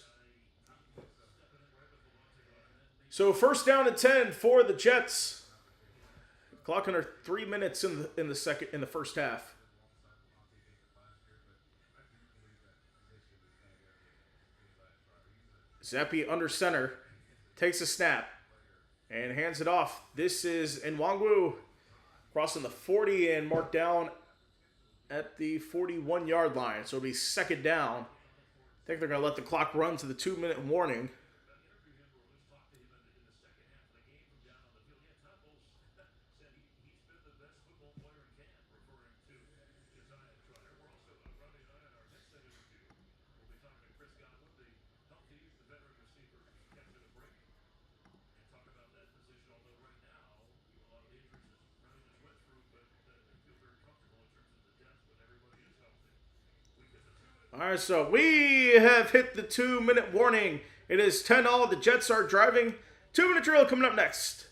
So first down and 10 for the Jets. Clock under 3 minutes in the first half. Zappi under center, takes a snap, and hands it off. This is Nwangwu crossing the 40 and marked down at the 41-yard line. So it'll be second down. I think they're going to let the clock run to the 2-minute warning. All right, so we have hit the 2-minute warning. It is 10-all. The Jets are driving. 2-minute drill coming up next.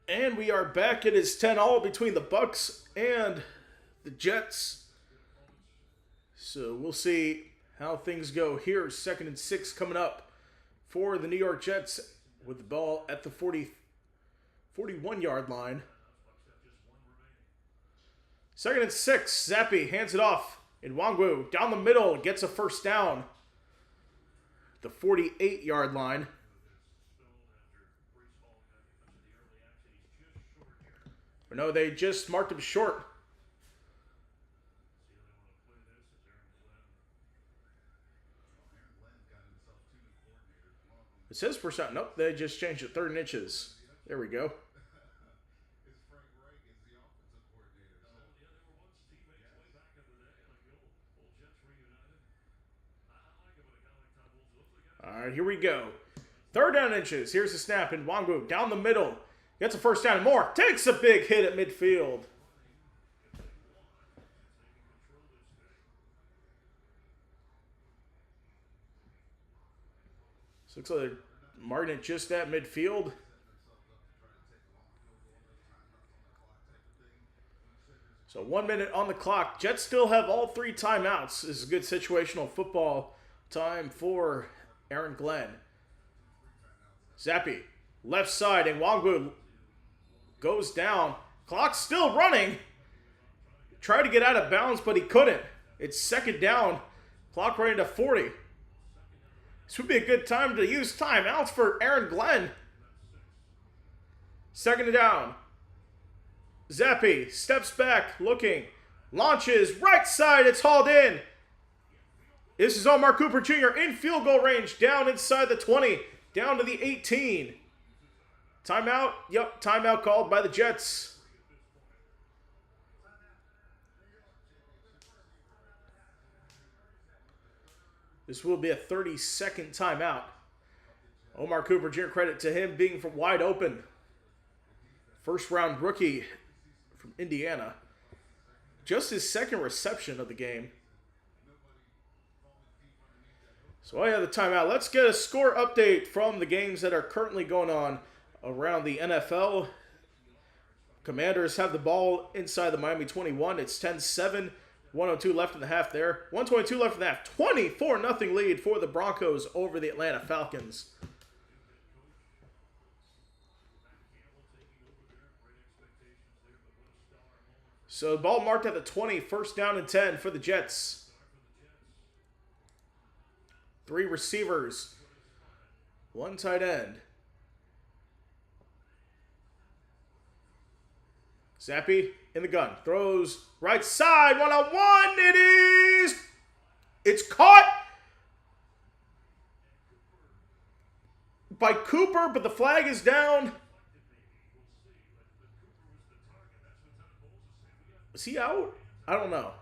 And we are back. It is 10-all between the Bucs and the Jets. So we'll see how things go here. 2nd and 6 coming up for the New York Jets with the ball at the 41-yard line. 2nd and 6. Zappi hands it off. Nwangwu down the middle. Gets a first down. The 48-yard line. But no, they just marked him short. It says first down. Nope, they just changed it. 3rd and inches. There we go. All right, here we go. 3rd down inches. Here's the snap. And Nwangwu down the middle. Gets a first down and more. Takes a big hit at midfield. So looks like they're marking it just at midfield. So 1 minute on the clock. Jets still have all 3 timeouts. This is good situational football time for Aaron Glenn. Zappi, left side, and Nwangwu goes down. Clock's still running. Tried to get out of bounds, but he couldn't. It's 2nd down. Clock running to 40. This would be a good time to use timeouts for Aaron Glenn. 2nd down. Zappi steps back, looking. Launches, right side, it's hauled in. This is Omar Cooper Jr. in field goal range, down inside the 20, down to the 18. Timeout? Yep, timeout called by the Jets. This will be a 30-second timeout. Omar Cooper Jr., credit to him being wide open. First-round rookie from Indiana. Just his 2nd reception of the game. So I have the timeout. Let's get a score update from the games that are currently going on around the NFL. Commanders have the ball inside the Miami 21. It's 10-7. 102 left in the half there. 122 left in the half. 24-0 lead for the Broncos over the Atlanta Falcons. So the ball marked at the 20. 1st down and 10 for the Jets. 3 receivers. 1 tight end. Zappi in the gun. Throws right side. 1-on-1. It is. It's caught by Cooper, but the flag is down. Is he out? I don't know.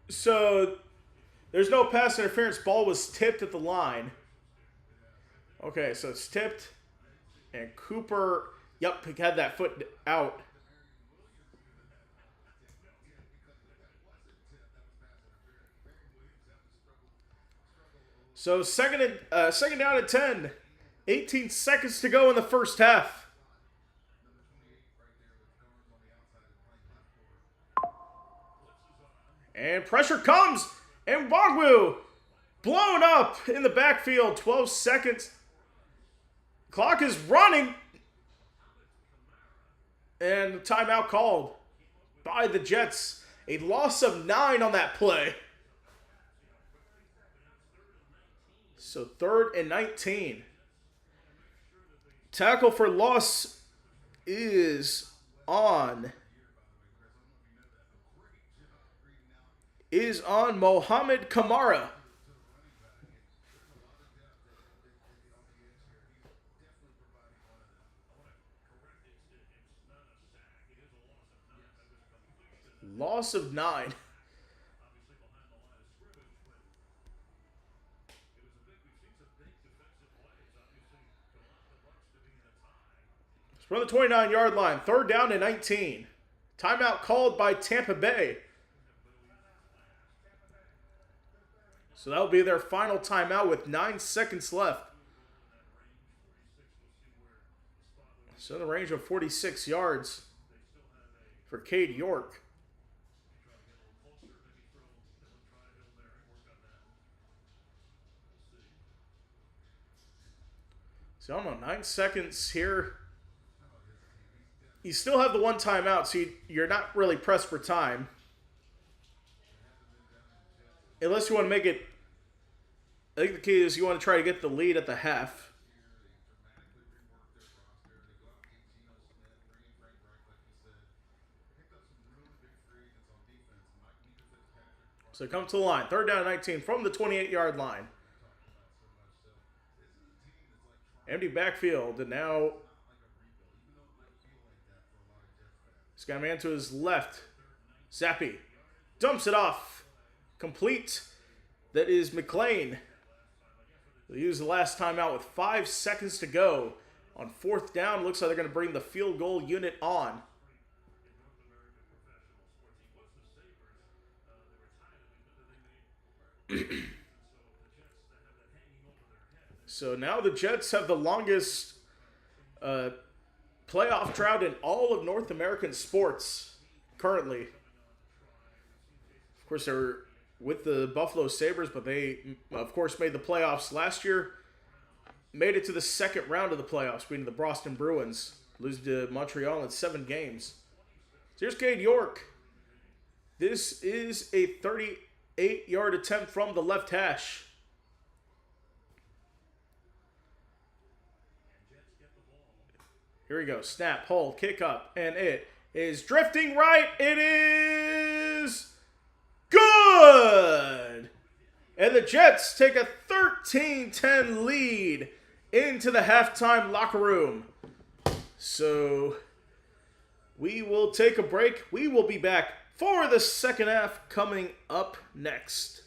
So there's no pass interference. Ball was tipped at the line. Okay, so it's tipped. And Cooper, yep, he had that foot out. So second down at 10. 18 seconds to go in the first half. And pressure comes. And Nwangwu blown up in the backfield. 12 seconds. Clock is running. And timeout called by the Jets. A loss of 9 on that play. So 3rd and 19. Tackle for loss is on Mohamed Kamara. Loss of 9. From the 29-yard line, 3rd down and 19. Timeout called by Tampa Bay. So that'll be their final timeout with 9 seconds left. So in the range of 46 yards for Cade York. So I don't know, 9 seconds here. You still have the one timeout, so you're not really pressed for time. Unless you want to make it, I think the key is you want to try to get the lead at the half. So come to the line. 3rd down and 19 from the 28-yard line. Empty backfield, and now he's got a man to his left. Zappi dumps it off. Complete. That is McLean. They'll use the last timeout with 5 seconds to go. On 4th down, looks like they're going to bring the field goal unit on. So now the Jets have the longest playoff drought in all of North American sports currently. Of course, they're with the Buffalo Sabres, but they, of course, made the playoffs last year. Made it to the 2nd round of the playoffs, beating the Boston Bruins. Losing to Montreal in 7 games. So here's Cade York. This is a 38-yard attempt from the left hash. Here we go. Snap, hold, kick up, and it is drifting right. It is good! And the Jets take a 13-10 lead into the halftime locker room. So we will take a break. We will be back for the second half coming up next.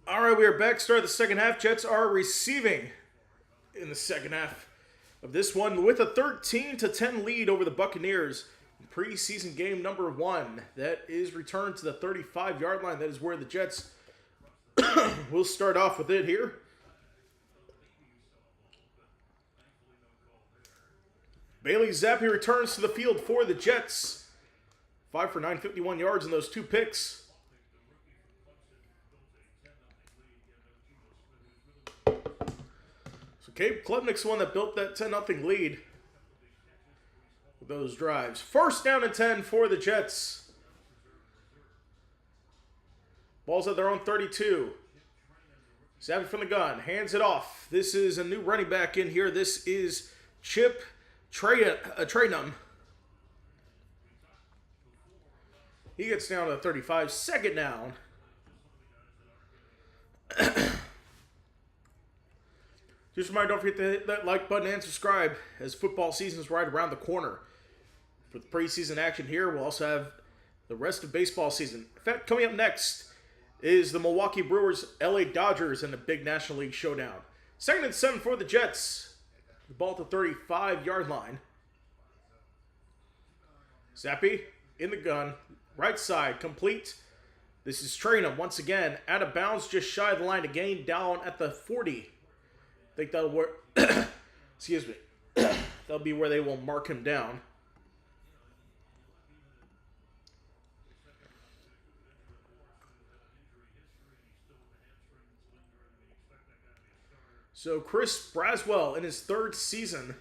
All right, we are back. Start of the second half. Jets are receiving in the second half of this one with a 13-10 lead over the Buccaneers. Preseason game number 1. That is returned to the 35-yard line. That is where the Jets will start off with it here. Bailey Zappi returns to the field for the Jets. 5 for 9, 51 yards in those 2 picks. So Gabe Klubnik's the one that built that 10-0 lead with those drives. First down and 10 for the Jets. Ball's at their own 32. Zappi from the gun. Hands it off. This is a new running back in here. This is Chip Traynum. He gets down to 35. Second down. Just a reminder, don't forget to hit that like button and subscribe as football season is right around the corner. For the preseason action here, we'll also have the rest of baseball season. In fact, coming up next is the Milwaukee Brewers, LA Dodgers, and the big National League showdown. 2nd and 7 for the Jets. The ball at the 35-yard line. Zappi in the gun. Right side, complete. This is Traynum once again. Out of bounds, just shy of the line to gain, down at the 40. I think that'll work. Excuse me. That'll be where they will mark him down. So Chris Braswell in his 3rd season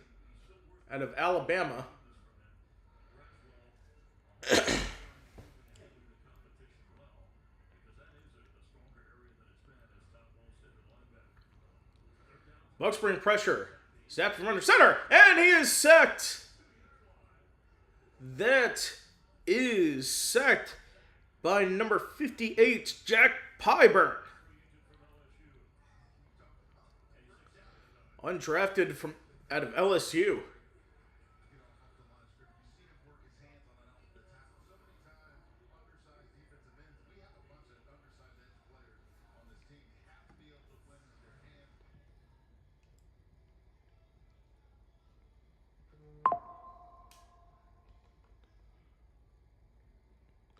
out of Alabama. Bucks bring pressure. Snap from under center. And he is sacked. That is sacked by number 58, Jack Pyburn. Undrafted from out of LSU.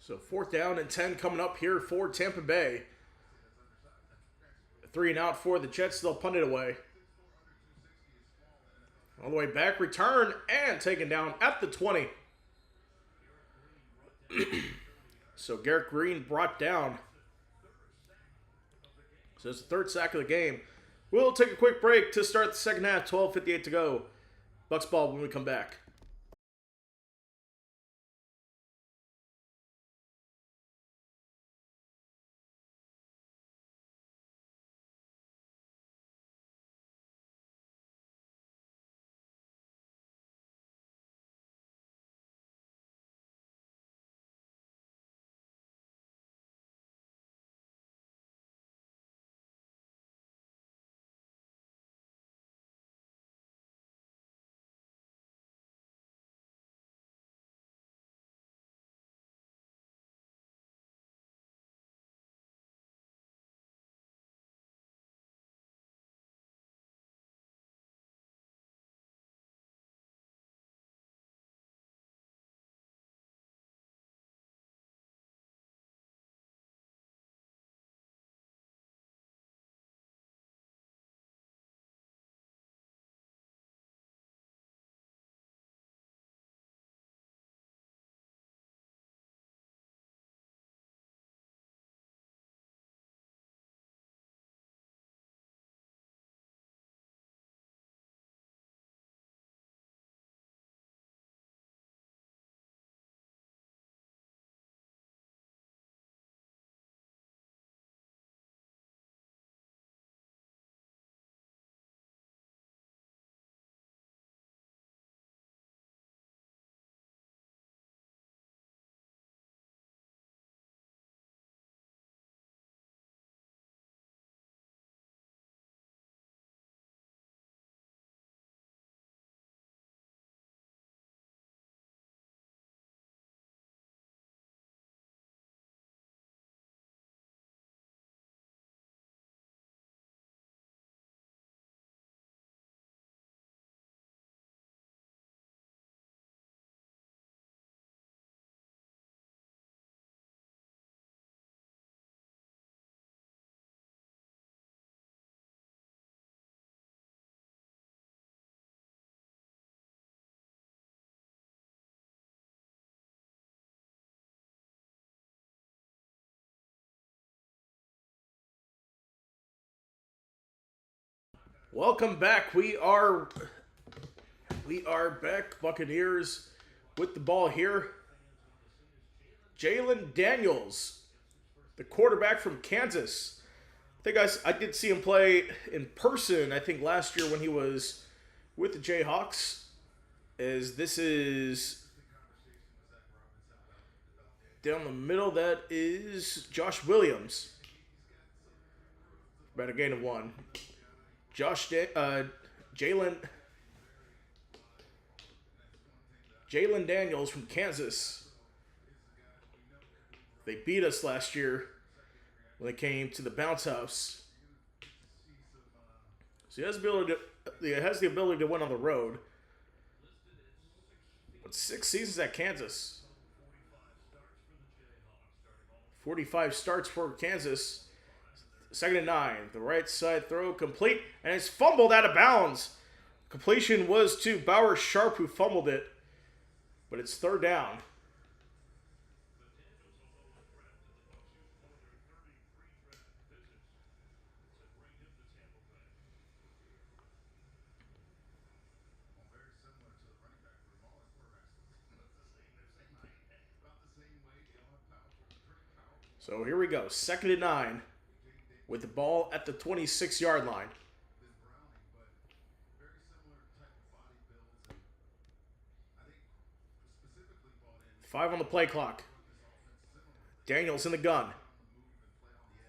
So 4th down and 10 coming up here for Tampa Bay. 3 and out for the Jets. They'll punt it away. All the way back, return, and taken down at the 20. So Garrett Green brought down. So it's the 3rd sack of the game. We'll take a quick break to start the second half. 12:58 to go. Bucks ball when we come back. Welcome back. We are back. Buccaneers with the ball here. Jalen Daniels, the quarterback from Kansas. I did see him play in person, I think last year when he was with the Jayhawks. As this is down the middle, that is Josh Williams. About a gain of 1. Jalen Daniels from Kansas. They beat us last year when they came to the bounce house. So he has the ability to win on the road. But 6 seasons at Kansas. 45 starts for Kansas. 2nd and 9. The right side throw complete. And it's fumbled out of bounds. Completion was to Bauer Sharp, who fumbled it. But it's 3rd down. So here we go. 2nd and 9. With the ball at the 26-yard line. Five on the play clock. Daniels in the gun.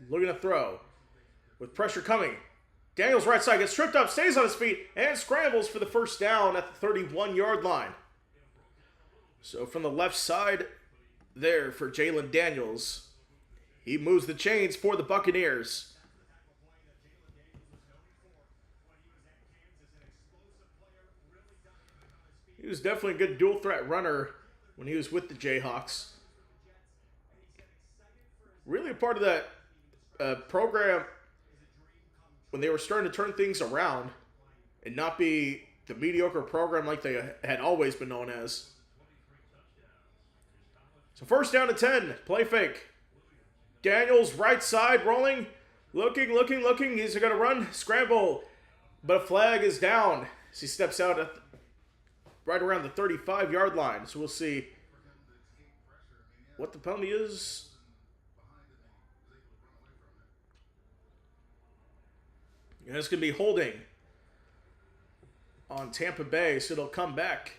Looking to throw. With pressure coming. Daniels right side gets tripped up, stays on his feet, and scrambles for the 1st down at the 31-yard line. So from the left side there for Jalen Daniels. He moves the chains for the Buccaneers. He was definitely a good dual threat runner when he was with the Jayhawks. Really a part of that program when they were starting to turn things around and not be the mediocre program like they had always been known as. So 1st down to 10. Play fake. Daniels right side rolling. Looking. He's going to run. Scramble. But a flag is down as he steps out at right around the 35-yard line. So we'll see what the penalty is. And it's going to be holding on Tampa Bay, so it'll come back.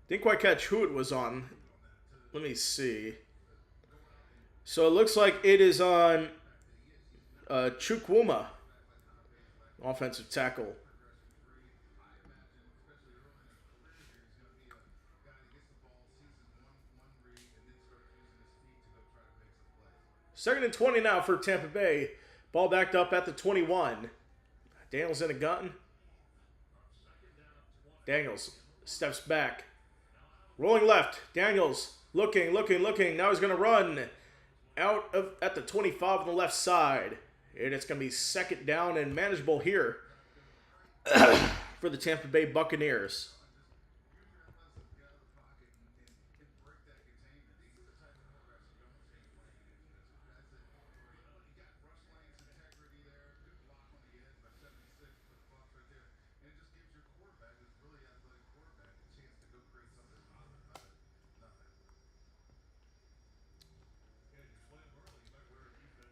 Didn't quite catch who it was on. Let me see. So it looks like it is on Chukwuma, offensive tackle. Second and 20 now for Tampa Bay. Ball backed up at the 21. Daniels in a gun. Daniels steps back. Rolling left. Daniels looking. Now he's going to run out of at the 25 on the left side. And it's going to be 2nd down and manageable here for the Tampa Bay Buccaneers.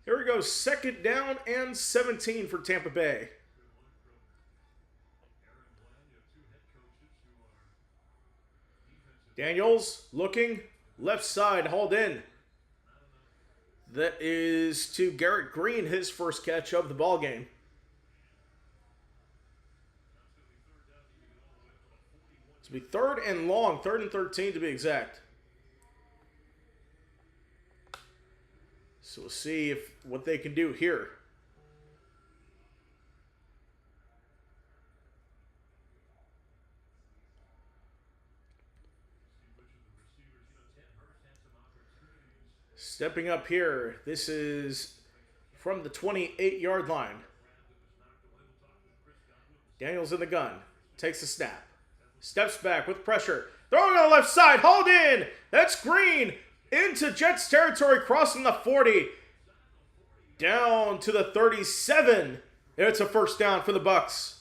Here we go, 2nd down and 17 for Tampa Bay. Daniels looking, left side, hauled in. That is to Garrett Green, his first catch of the ball game. It's going to be 3rd and long, 3rd and 13 to be exact. So we'll see what they can do here. Stepping up here, this is from the 28-yard line. Daniels in the gun, takes the snap, steps back with pressure, throwing on the left side, hauled in. That's Green into Jets territory, crossing the 40, down to the 37. It's a first down for the Bucs.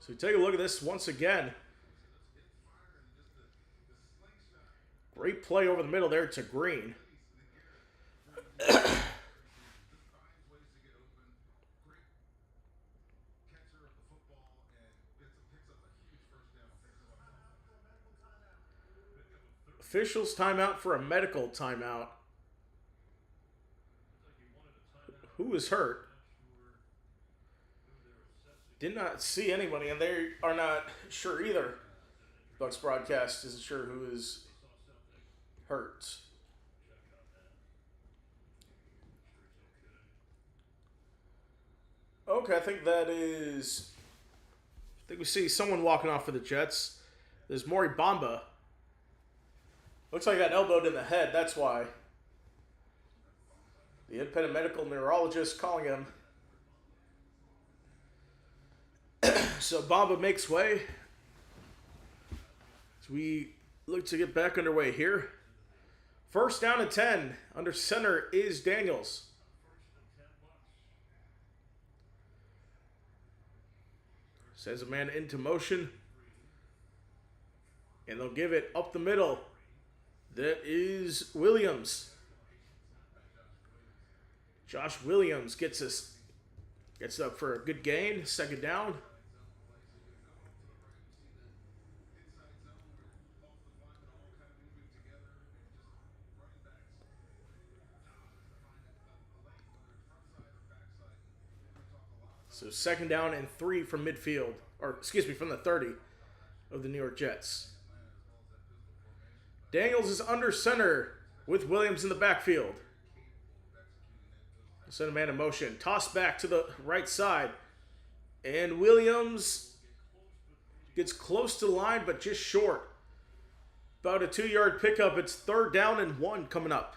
So take a look at this once again. Great play over the middle there to Green. Officials timeout for a medical timeout. Who is hurt? Did not see anybody, and they are not sure either. Bucs broadcast isn't sure who is hurt. Okay, I think we see someone walking off for the Jets. There's Maury Bamba. Looks like he got elbowed in the head, that's why. The independent medical neurologist calling him. So Bamba makes way. So we look to get back underway here. First down and 10. Under center is Daniels. Sends a man into motion. And they'll give it up the middle. That is Williams. Josh Williams gets up for a good gain. Second down. So second down and 3 from midfield, or excuse me, from the 30 of the New York Jets. Daniels is under center with Williams in the backfield. Send a man in motion. Toss back to the right side. And Williams gets close to the line, but just short. About a 2-yard pickup. It's third down and 1 coming up.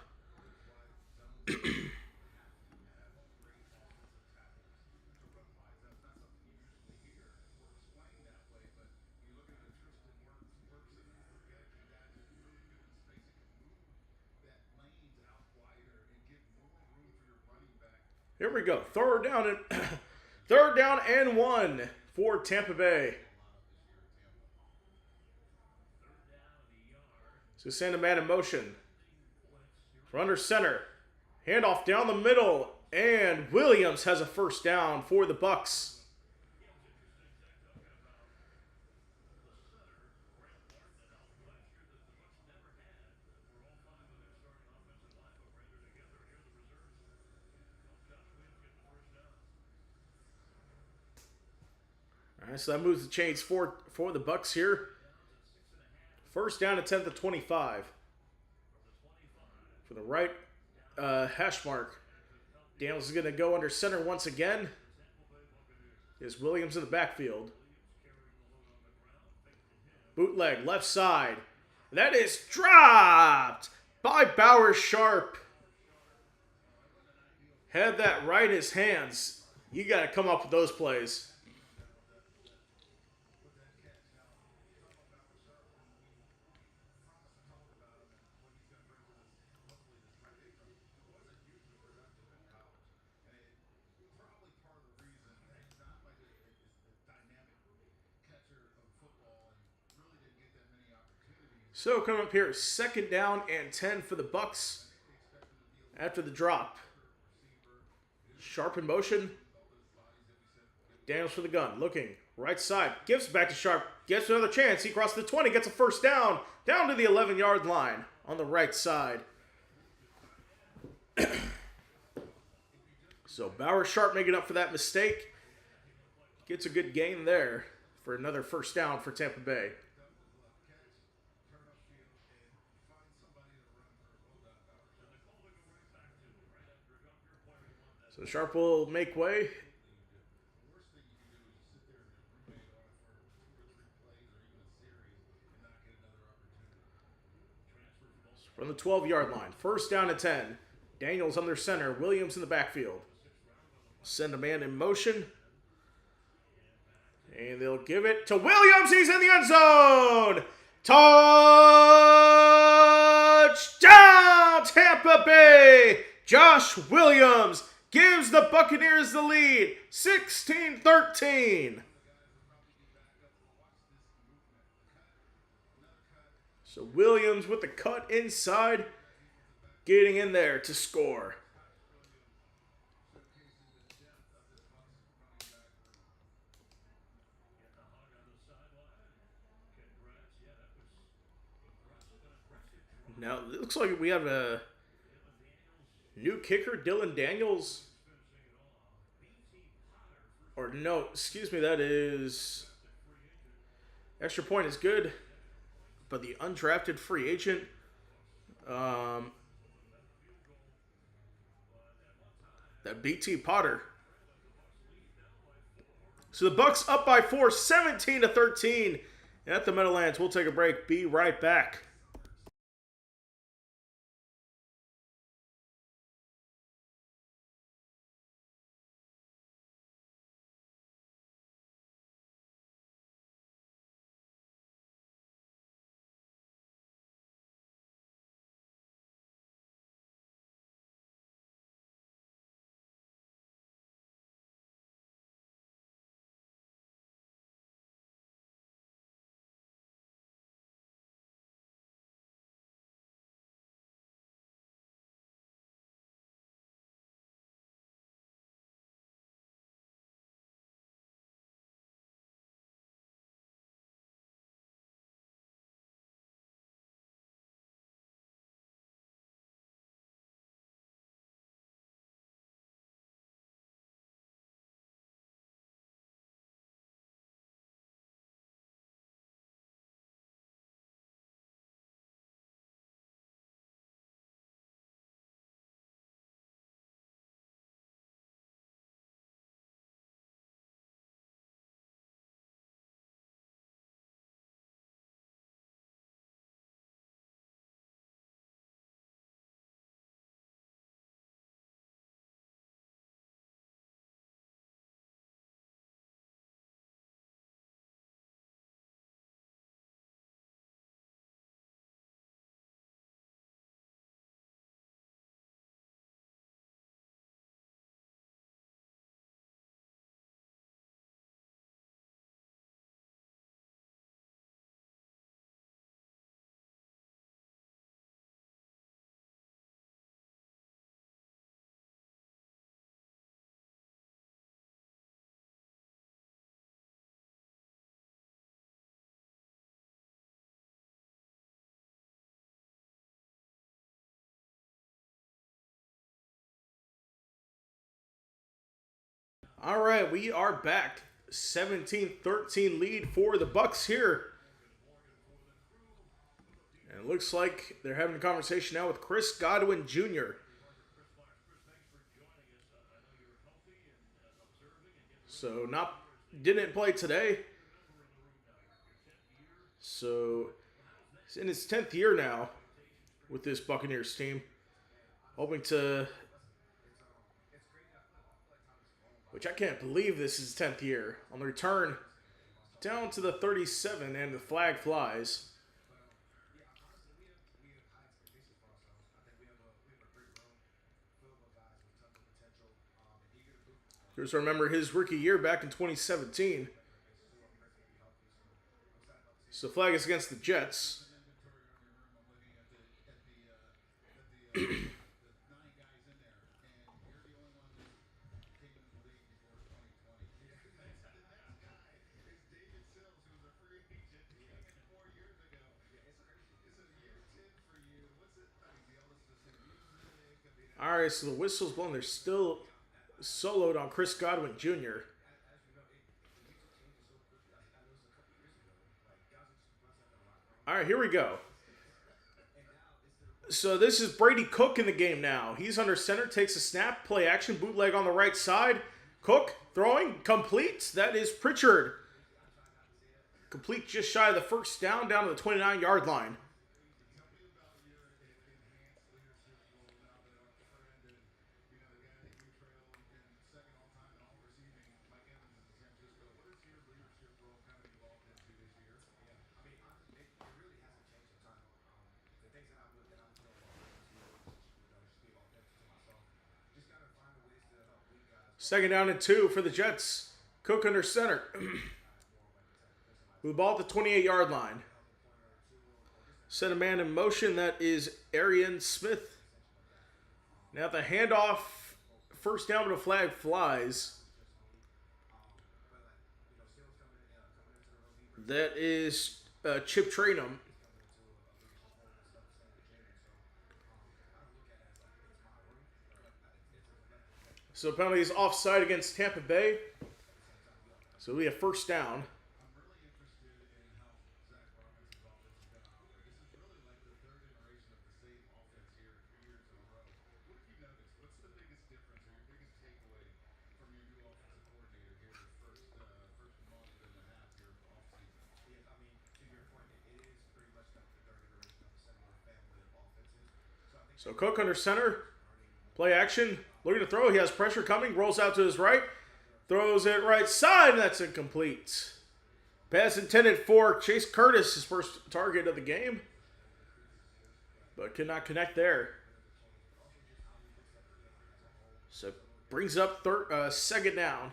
Here we go. Third down and 1 for Tampa Bay. So send a man in motion. For under center. Handoff down the middle. And Williams has a first down for the Bucs. All right, so that moves the chains for the Bucs here. First down and 10 to 25. For the right hash mark. Daniels is going to go under center once again. There's Williams in the backfield. Bootleg, left side. That is dropped by Bauer Sharp. Had that right in his hands. You got to come up with those plays. So coming up here, second down and 10 for the Bucs after the drop. Sharp in motion. Daniels for the gun, looking right side, gives back to Sharp, gets another chance. He crosses the 20, gets a first down to the 11-yard line on the right side. So Bauer Sharp making up for that mistake. Gets a good gain there for another first down for Tampa Bay. So Sharp will make way. From the 12-yard line. First down and 10. Daniels under center. Williams in the backfield. Send a man in motion. And they'll give it to Williams. He's in the end zone. Touchdown, Tampa Bay. Josh Williams gives the Buccaneers the lead, 16-13. So Williams with the cut inside, getting in there to score. Now, it looks like we have a new kicker, Dylan Daniels. Or no, excuse me, that is... Extra point is good. But the undrafted free agent... that BT Potter. So the Bucs up by 4, 17-13. And at the Meadowlands, we'll take a break. Be right back. All right, we are back. 17-13 lead for the Bucs here. And it looks like they're having a conversation now with Chris Godwin Jr. So didn't play today. So he's in his 10th year now with this Buccaneers team. Hoping to... Which I can't believe this is his 10th year. On the return, down to the 37, and the flag flies. Just remember his rookie year back in 2017. So flag is against the Jets. All right, so the whistle's blown. They're still soloed on Chris Godwin Jr. All right, here we go. So this is Brady Cook in the game now. He's under center, takes a snap, play action, bootleg on the right side. Cook throwing, complete. That is Pritchard. Complete just shy of the first down to the 29-yard line. Second down and 2 for the Jets. Cook under center. With the ball at the 28-yard line. Set a man in motion. That is Arian Smith. Now the handoff. First down, but a flag flies. That is Chip Traynham. So penalty is offside against Tampa Bay. So we have first down. So Cook under center. Play action. Looking to throw. He has pressure coming. Rolls out to his right. Throws it right side. And that's incomplete. Pass intended for Chase Curtis, his first target of the game. But could not connect there. So brings up second down.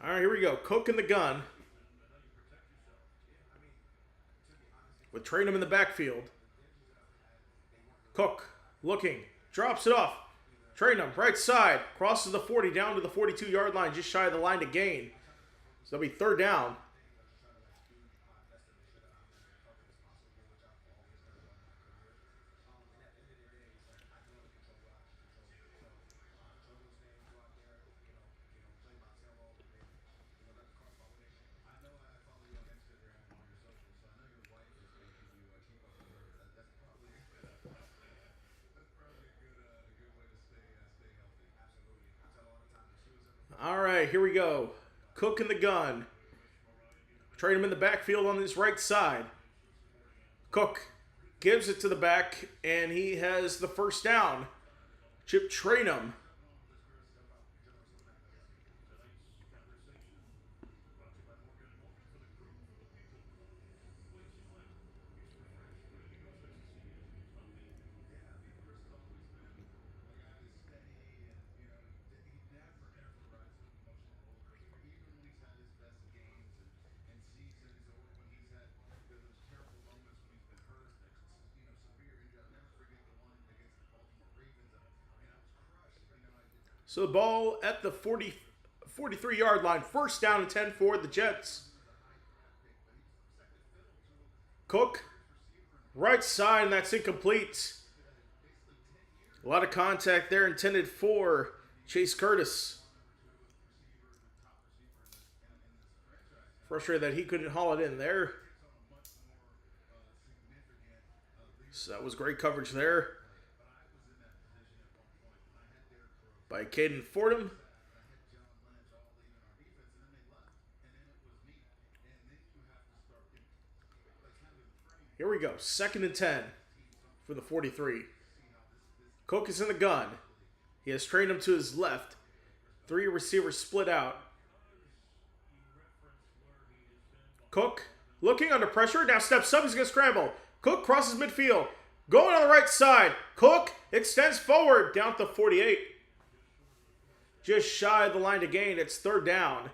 All right, here we go. Cook in the gun. With Traynham in the backfield. Cook looking. Drops it off. Traynham, right side. Crosses the 40 down to the 42-yard line. Just shy of the line to gain. So that'll be third down. All right, here we go. Cook in the gun. Traynham in the backfield on his right side. Cook gives it to the back, and he has the first down. Chip Traynham. So the ball at the 43-yard line. First down and 10 for the Jets. Cook, right side, and that's incomplete. A lot of contact there intended for Chase Curtis. Frustrated that he couldn't haul it in there. So that was great coverage there by Caden Fordham. Here we go. Second and 10 for the 43. Cook is in the gun. He has Traynham to his left. Three receivers split out. Cook looking under pressure. Now steps up. He's going to scramble. Cook crosses midfield. Going on the right side. Cook extends forward down to 48. Just shy of the line to gain. It's third down.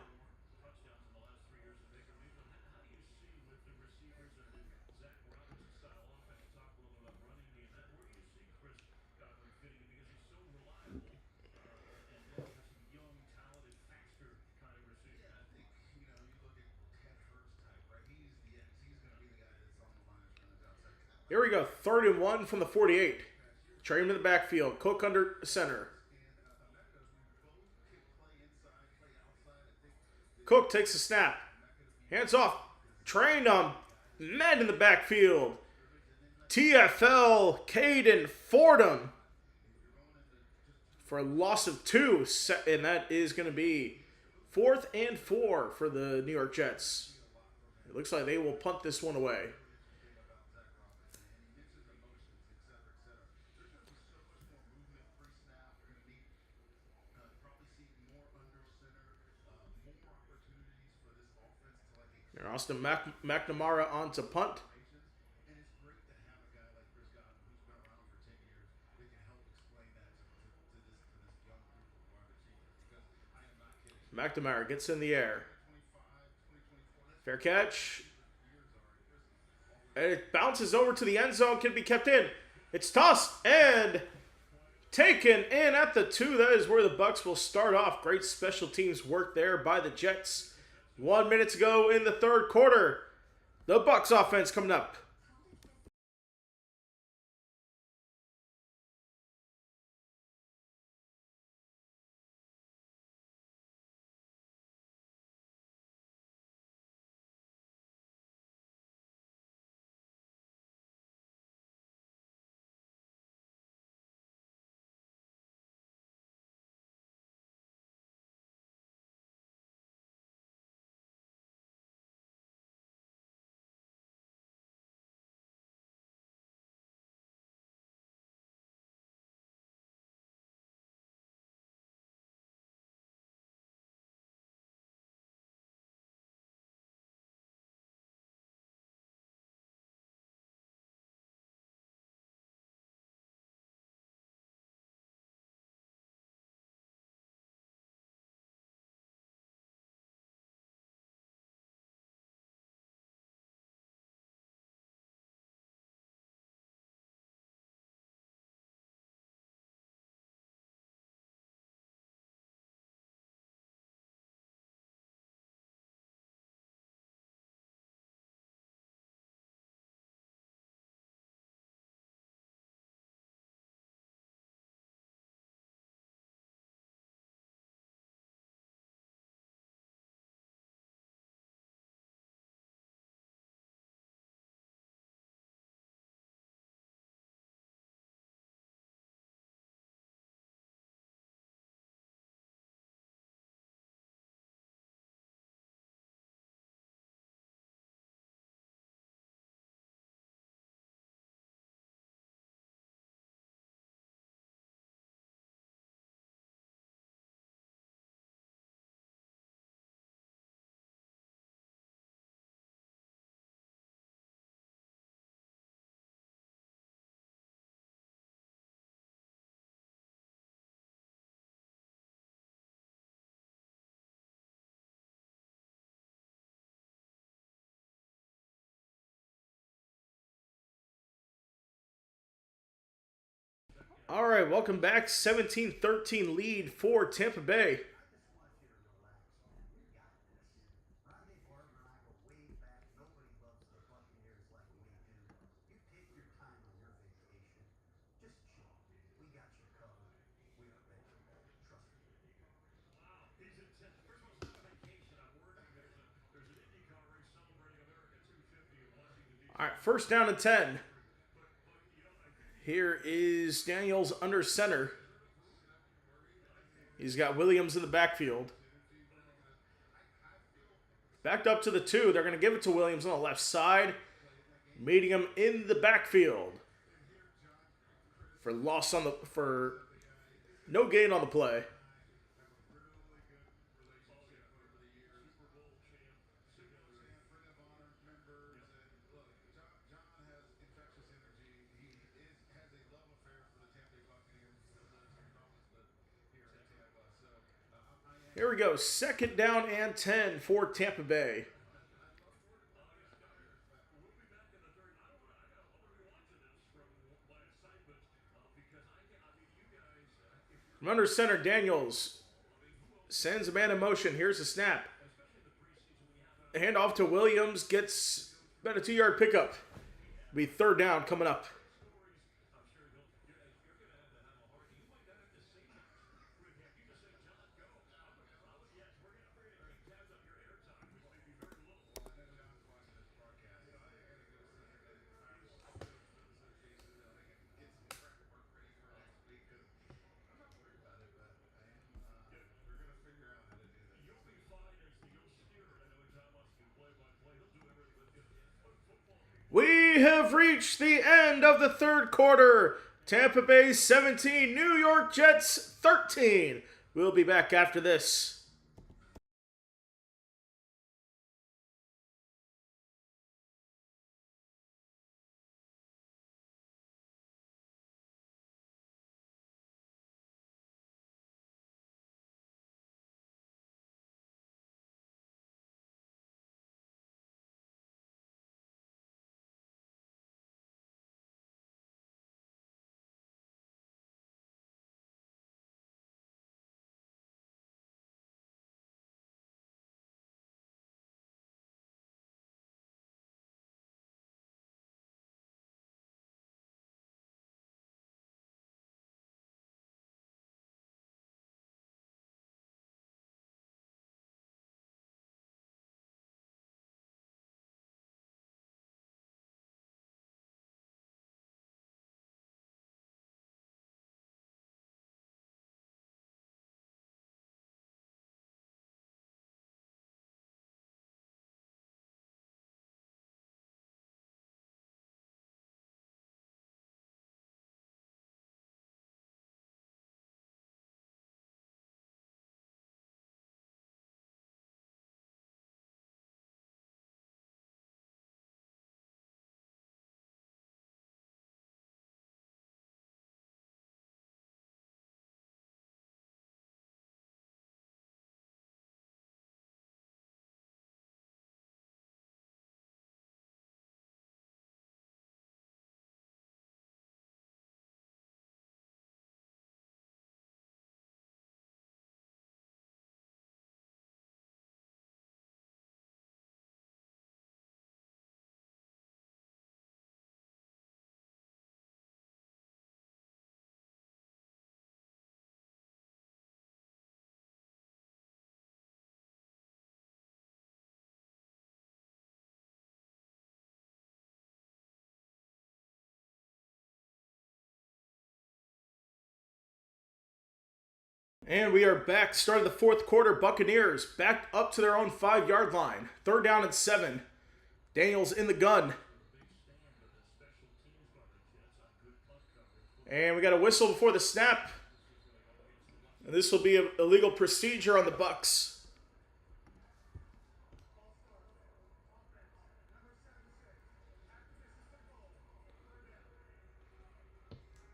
Here we go. 3rd and 1 from the 48. Traynham in the backfield. Cook under center. Cook takes a snap. Hands off. Traynham. Men in the backfield. TFL Caden Fordham for a loss of 2. And that is going to be 4th and 4 for the New York Jets. It looks like they will punt this one away. And Austin McNamara on to punt. McNamara gets in the air. Fair catch. And it bounces over to the end zone. Can be kept in. It's tossed and taken in at the 2. That is where the Bucs will start off. Great special teams work there by the Jets. 1 minute to go in the third quarter. The Bucs offense coming up. All right, welcome back. 17-13 lead for Tampa Bay. All right, first down and 10. Here is Daniels under center. He's got Williams in the backfield. Backed up to the 2. They're going to give it to Williams on the left side. Meeting him in the backfield. For no gain on the play. Here we go. Second down and 10 for Tampa Bay. From under center, Daniels sends a man in motion. Here's the snap. Hand off to Williams. Gets about a 2-yard pickup. Be third down coming up. We have reached the end of the third quarter. Tampa Bay 17, New York Jets 13. We'll be back after this. And we are back, starting the fourth quarter. Buccaneers backed up to their own 5-yard line. 3rd down and 7. Daniels in the gun. And we got a whistle before the snap. And this will be an illegal procedure on the Bucs.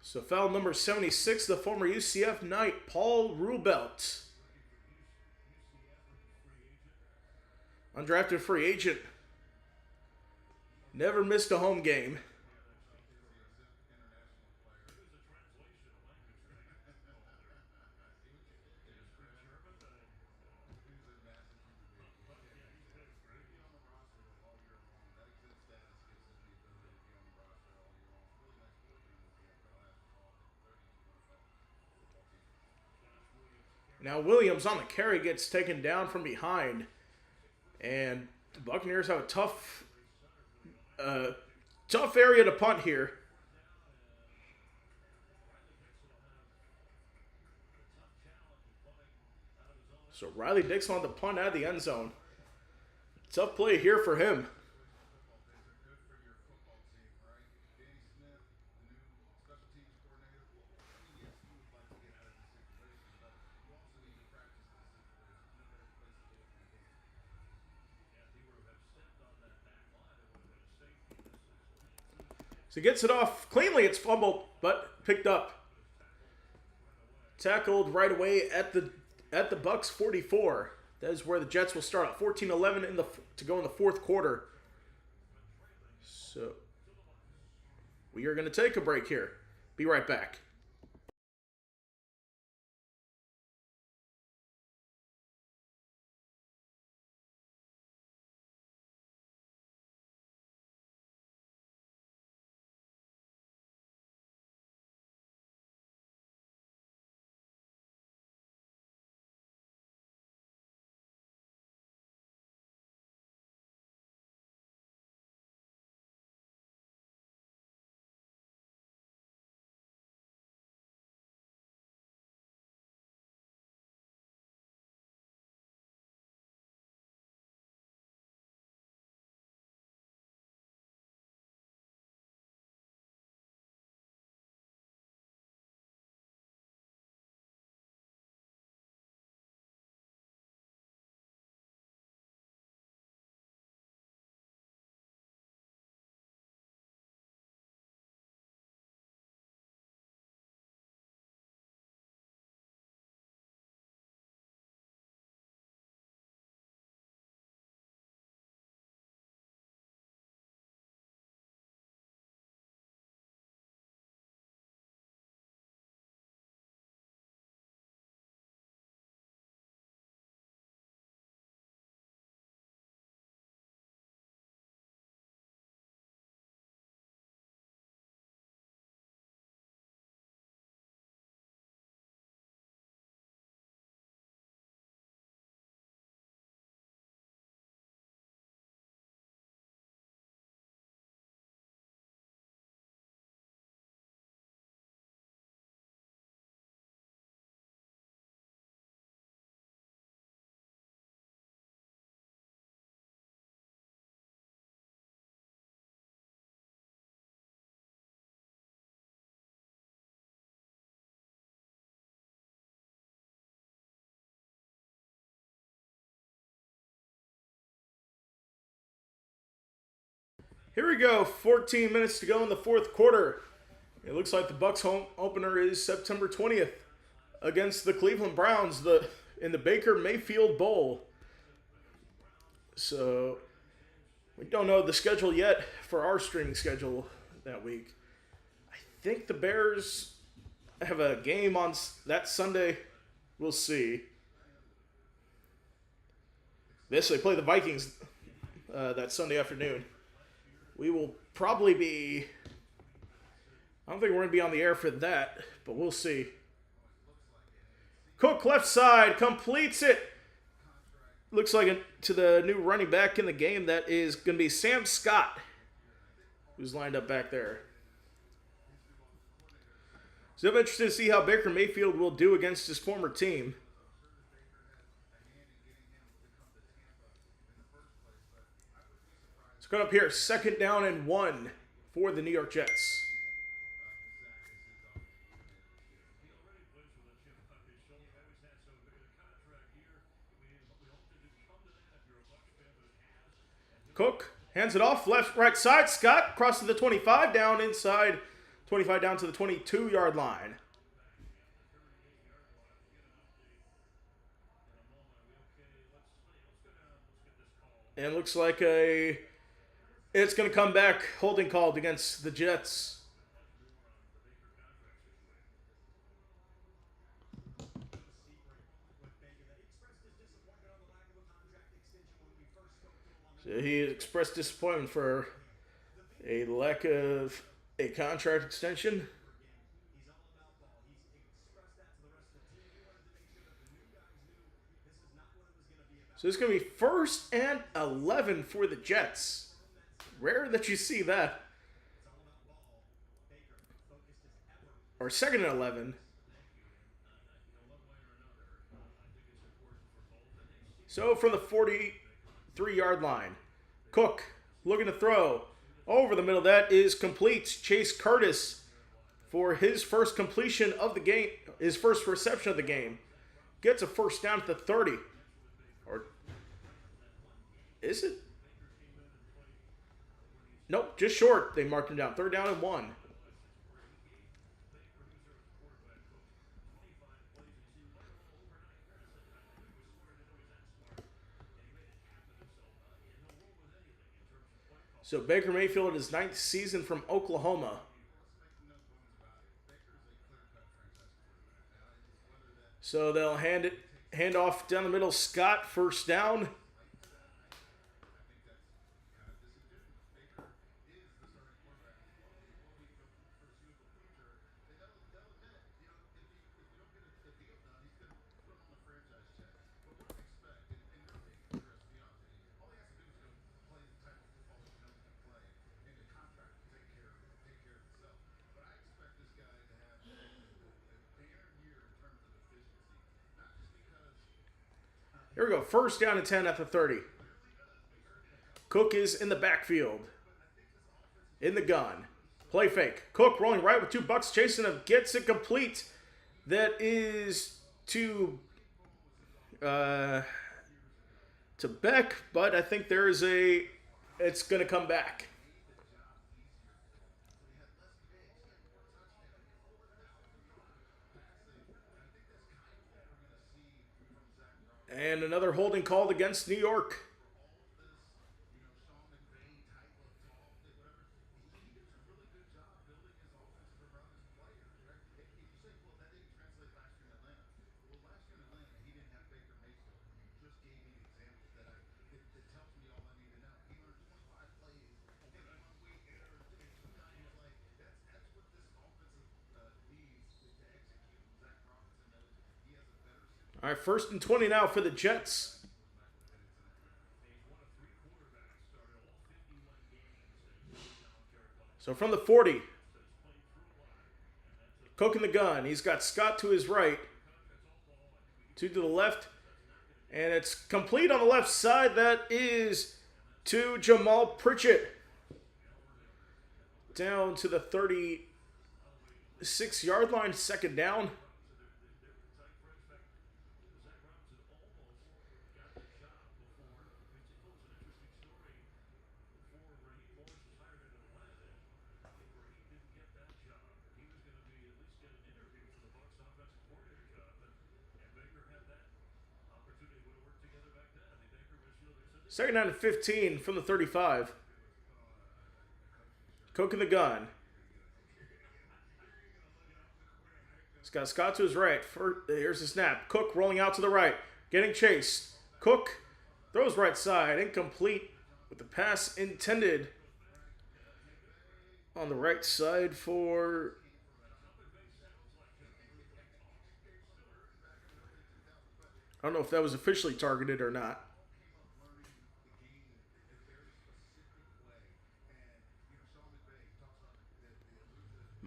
So foul number 76, the former UCF Knight, Paul Rubelt. Undrafted free agent. Never missed a home game. Now Williams on the carry gets taken down from behind. And the Buccaneers have a tough area to punt here. So Riley Dixon on the punt out of the end zone. Tough play here for him. So he gets it off cleanly. It's fumbled, but picked up. Tackled right away at the Bucs 44. That is where the Jets will start at 14-11 to go in the fourth quarter. So we are going to take a break here. Be right back. Here we go. 14 minutes to go in the fourth quarter. It looks like the Bucs home opener is September 20th against the Cleveland Browns in the Baker Mayfield Bowl. So we don't know the schedule yet for our streaming schedule that week. I think the Bears have a game on that Sunday. We'll see. They play the Vikings that Sunday afternoon. We will probably be... I don't think we're going to be on the air for that, but we'll see. Cook left side completes it. Looks like to the new running back in the game. That is going to be Sam Scott, who's lined up back there. This So I'm interested to see how Baker Mayfield will do against his former team. It's going up here, 2nd down and 1 for the New York Jets. Cook hands it off, left, right side. Scott crosses the 25, down inside, 25 down to the 22-yard line. And looks like it's going to come back, holding called against the Jets. So he expressed disappointment for a lack of a contract extension. So it's going to be 1st and 11 for the Jets. Rare that you see that. Or 2nd and 11. So from the 43-yard line, Cook looking to throw. Over the middle, that is complete. Chase Curtis for his first completion of the game, his first reception of the game. Gets a 1st down at the 30. Or is it? Nope, just short. They marked him down. 3rd down and 1. So Baker Mayfield, his 9th season from Oklahoma. So they'll hand off down the middle. Scott, 1st down. Here we go. 1st down and 10 at the 30. Cook is in the backfield. In the gun. Play fake. Cook rolling right with 2 Bucks chasing him. Gets it complete. That is to Beck, but I think it's going to come back. And another holding called against New York. All right, 1st and 20 now for the Jets. So from the 40, Cook in the gun. He's got Scott to his right, 2 to the left, and it's complete on the left side. That is to Jamal Pritchett. Down to the 36-yard line, 2nd down. Second down and 15 from the 35. Cook in the gun. He's got Scott to his right. Here's the snap. Cook rolling out to the right. Getting chased. Cook throws right side. Incomplete with the pass intended on the right side for... I don't know if that was officially targeted or not.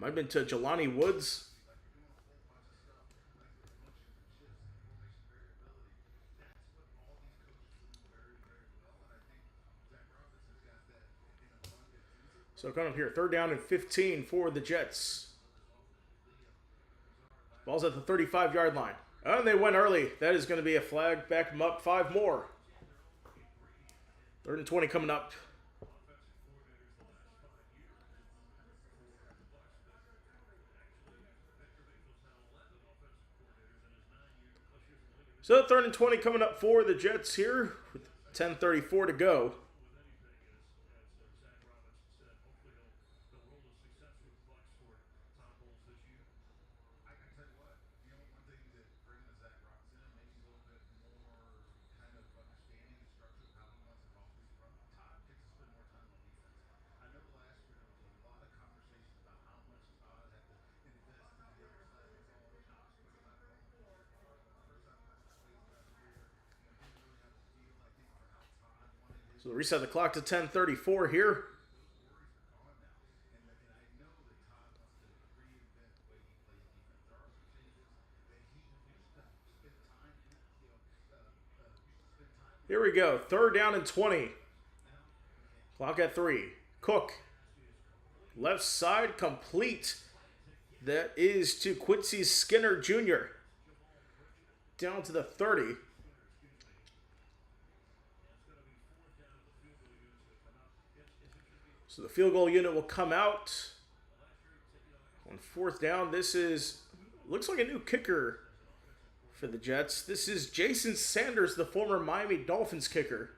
Might have been to Jelani Woods. So coming up here, 3rd down and 15 for the Jets. Ball's at the 35-yard line. And they went early. That is going to be a flag. Back them up 5 more. 3rd and 20 coming up. So 3rd and 20 coming up for the Jets here with 10:34 to go. So reset the clock to 10:34 here. Here we go. 3rd down and 20. Clock at 3. Cook. Left side complete. That is to Quincy Skinner Jr. Down to the 30. So the field goal unit will come out. On 4th down, this looks like a new kicker for the Jets. This is Jason Sanders, the former Miami Dolphins kicker.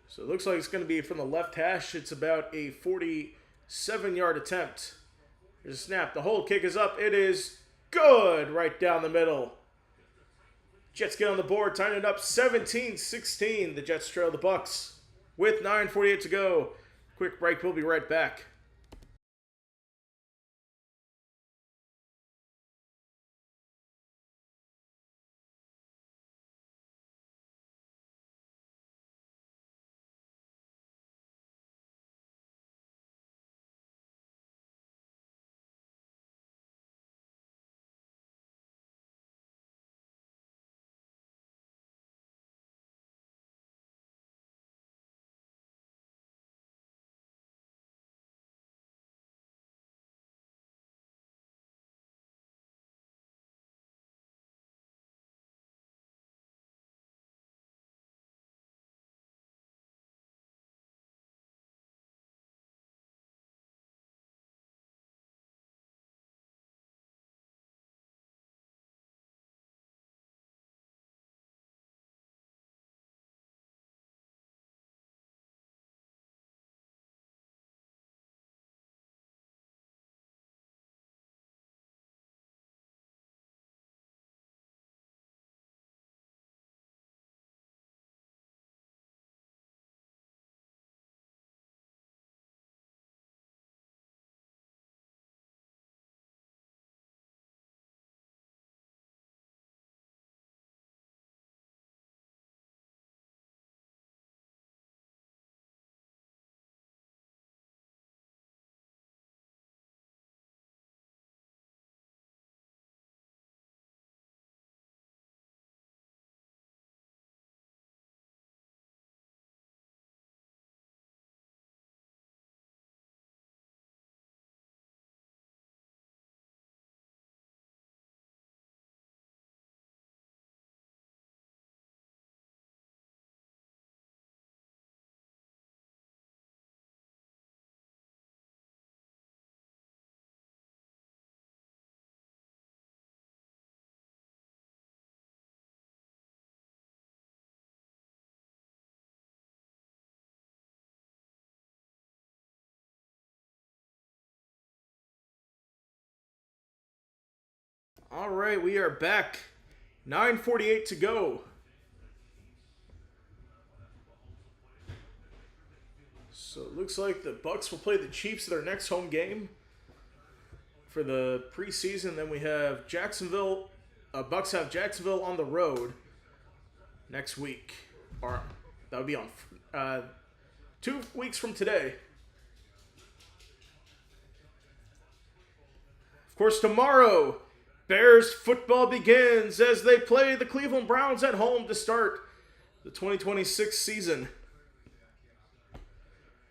So it looks like it's going to be from the left hash. It's about a 47-yard attempt. There's a snap. The hold kick is up. It is good right down the middle. Jets get on the board, tying it up 17-16. The Jets trail the Bucs with 9:48 to go. Quick break. We'll be right back. All right, we are back. 9:48 to go. So it looks like the Bucs will play the Chiefs at their next home game for the preseason. Then we have Jacksonville. Bucs have Jacksonville on the road next week. Or that would be on 2 weeks from today. Of course, tomorrow Bears football begins as they play the Cleveland Browns at home to start the 2026 season.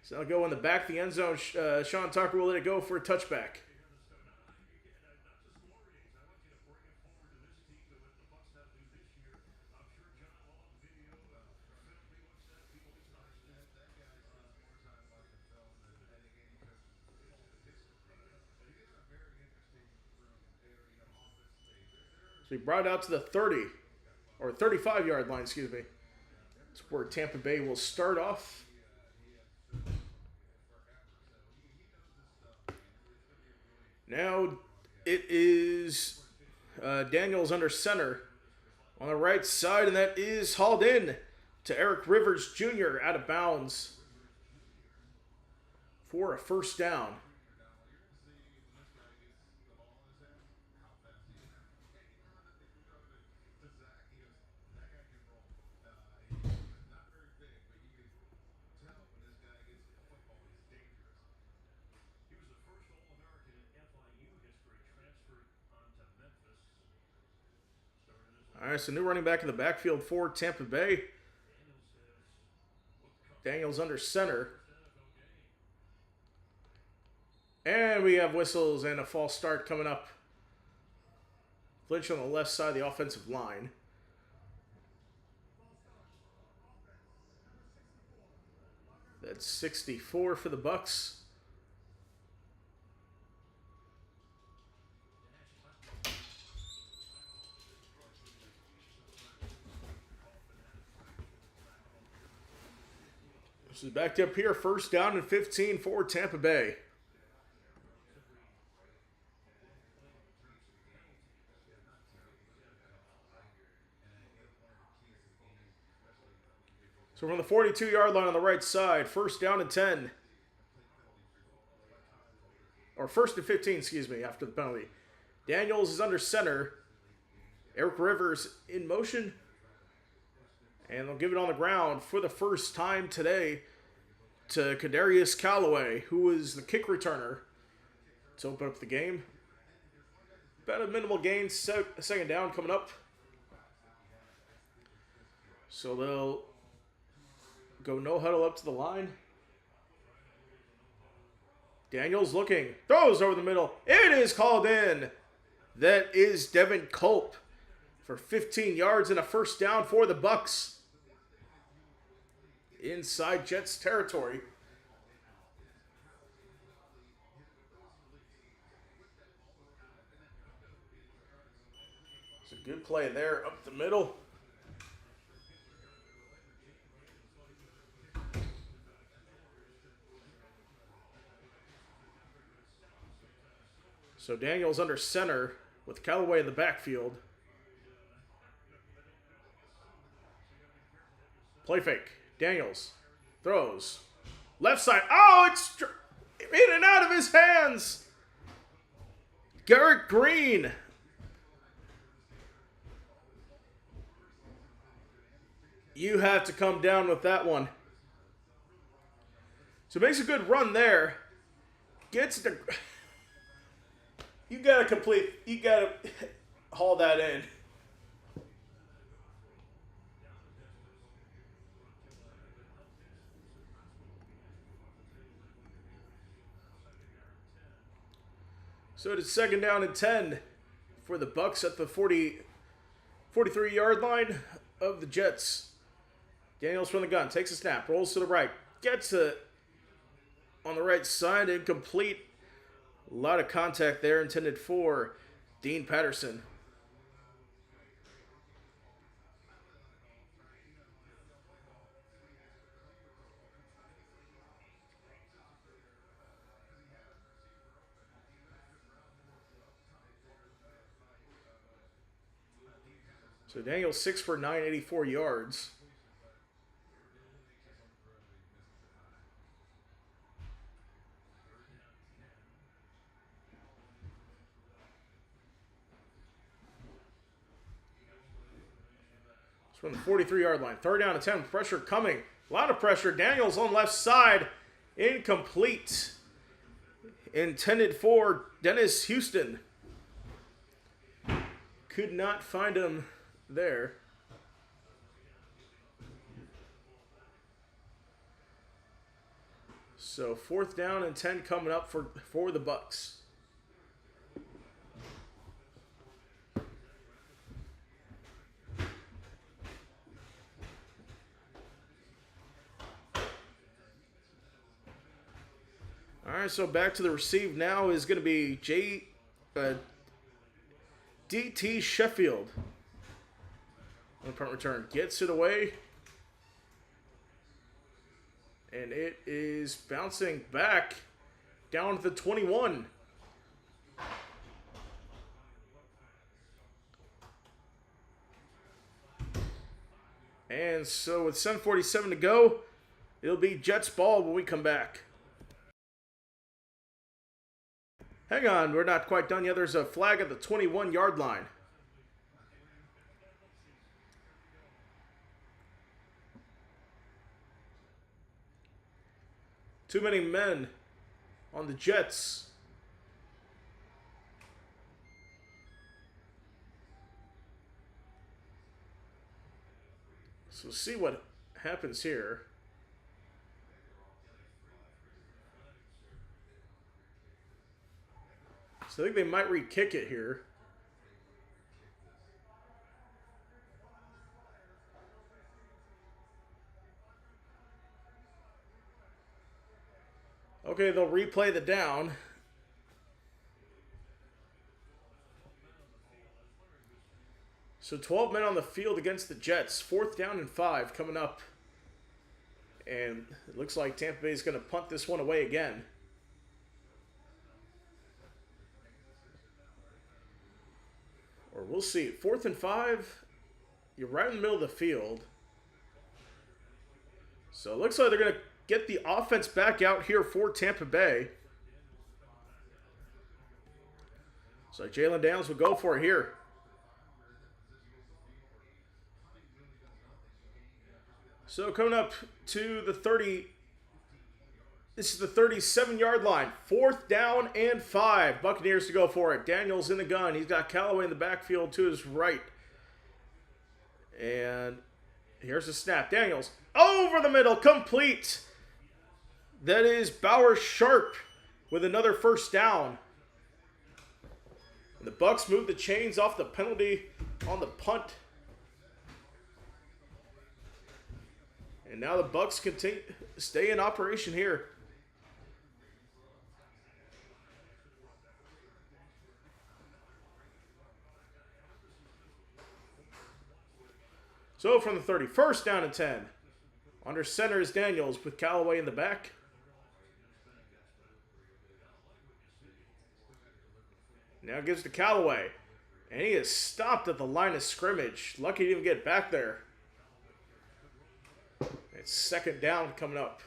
So I'll go in the back of the end zone. Sean Tucker will let it go for a touchback. So he brought it out to the 30, or 35-yard line, excuse me. That's where Tampa Bay will start off. Now it is Daniels under center on the right side, and that is hauled in to Eric Rivers Jr. out of bounds for a first down. All right, so new running back in the backfield for Tampa Bay. Daniels under center. And we have whistles and a false start coming up. Lynch on the left side of the offensive line. That's 64 for the Bucs. This is backed up here. First down and 15 for Tampa Bay. So we're on the 42-yard line on the right side. First down and 10. Or first and 15, excuse me, after the penalty. Daniels is under center. Eric Rivers in motion. And they'll give it on the ground for the first time today to Kadarius Callaway, who is the kick returner to open up the game. About a minimal gain, second down coming up. So they'll go no huddle up to the line. Daniels looking, throws over the middle. It is called in. That is Devin Culp for 15 yards and a first down for the Bucs. Inside Jets territory. It's a good play there up the middle. So Daniels under center with Callaway in the backfield. Play fake. Daniels throws. Left side. Oh, it's in and out of his hands. Garrett Green. You have to come down with that one. So makes a good run there. Gets the... You gotta haul that in. So it is second down and 10 for the Bucs at the 43-yard line of the Jets. Daniels from the gun, takes a snap, rolls to the right, gets it on the right side, incomplete. A lot of contact there intended for Dean Patterson. So Daniels 6 for 9, 84 yards. It's from the 43-yard line. Third down and 10. Pressure coming. A lot of pressure. Daniels on left side. Incomplete. Intended for Dennis Houston. Could not find him there. So 4th down and 10 coming up for the Bucks. All right, so back to the receive now is going to be DT Sheffield. On the punt return, gets it away. And it is bouncing back down to the 21. And so with 7:47 to go, it'll be Jets ball when we come back. Hang on, we're not quite done yet. There's a flag at the 21-yard line. Too many men on the Jets. So see what happens here. So I think they might re-kick it here. Okay, they'll replay the down. So 12 men on the field against the Jets. 4th down and 5 coming up. And it looks like Tampa Bay is going to punt this one away again. Or we'll see. 4th and 5. You're right in the middle of the field. So it looks like they're going to get the offense back out here for Tampa Bay. So Jalen Daniels will go for it here. So coming up to the 30. This is the 37-yard line. 4th down and 5. Buccaneers to go for it. Daniels in the gun. He's got Callaway in the backfield to his right. And here's the snap. Daniels over the middle. Complete. That is Bauer Sharp with another 1st down. And the Bucs move the chains off the penalty on the punt. And now the Bucs continue stay in operation here. So from the 30, 1st down and 10. Under center is Daniels with Callaway in the back. Now gives to Callaway. And he is stopped at the line of scrimmage. Lucky he didn't even get back there. It's 2nd down coming up.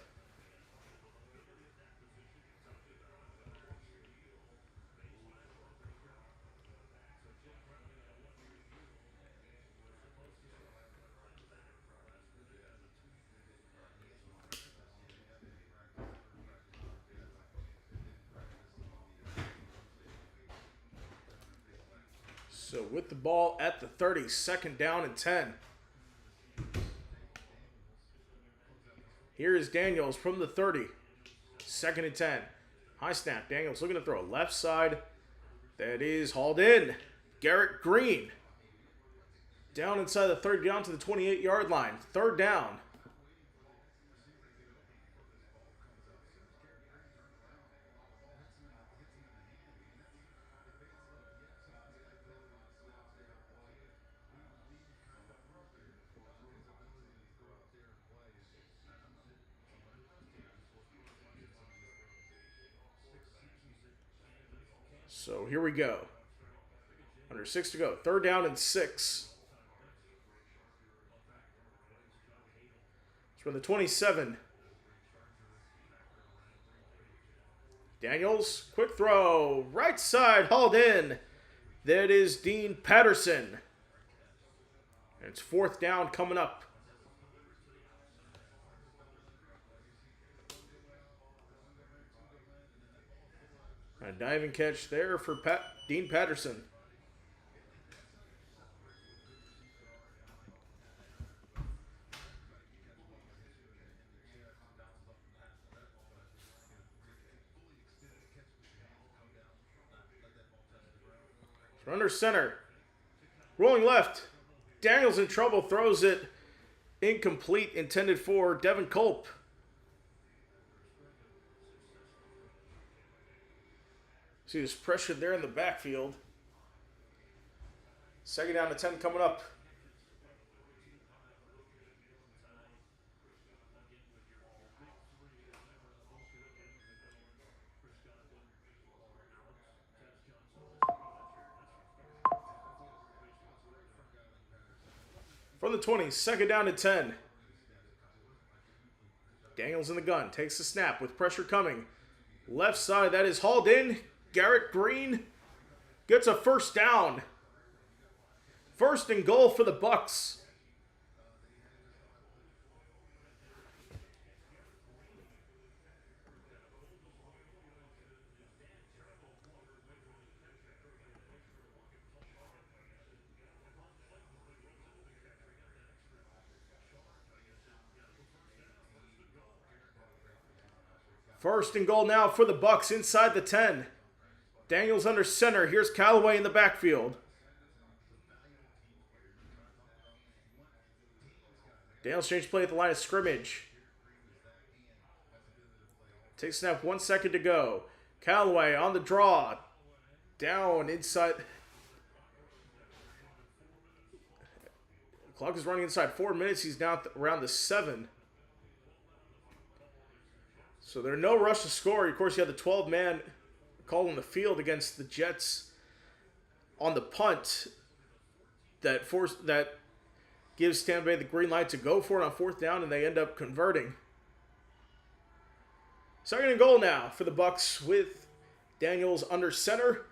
So with the ball at the 30, 2nd down and 10. Here is Daniels from the 30. 2nd and 10. High snap. Daniels looking to throw left side. That is hauled in. Garrett Green. Down inside the 30, down to the 28-yard line. 3rd down. So here we go. Under 6 to go. 3rd down and 6. It's from the 27. Daniels, quick throw. Right side, hauled in. That is Dean Patterson. And it's 4th down coming up. A diving catch there for Dean Patterson. Under center. Rolling left. Daniels in trouble. Throws it incomplete. Intended for Devin Culp. See this pressure there in the backfield. Second down to 10 coming up. From the 20, second down to 10. Daniels in the gun. Takes the snap with pressure coming. Left side, that is hauled in. Garrett Green gets a first down. First and goal for the Bucs. First and goal now for the Bucs inside the 10. Daniels under center. Here's Callaway in the backfield. Daniels change play at the line of scrimmage. Takes snap, 1 second to go. Callaway on the draw. Down inside. Clock is running inside 4 minutes. He's now around the 7. So there's no rush to score. Of course, you have the 12-man call on the field against the Jets on the punt that gives Tampa Bay the green light to go for it on fourth down, and they end up converting. Second and goal now for the Bucs with Daniels under center.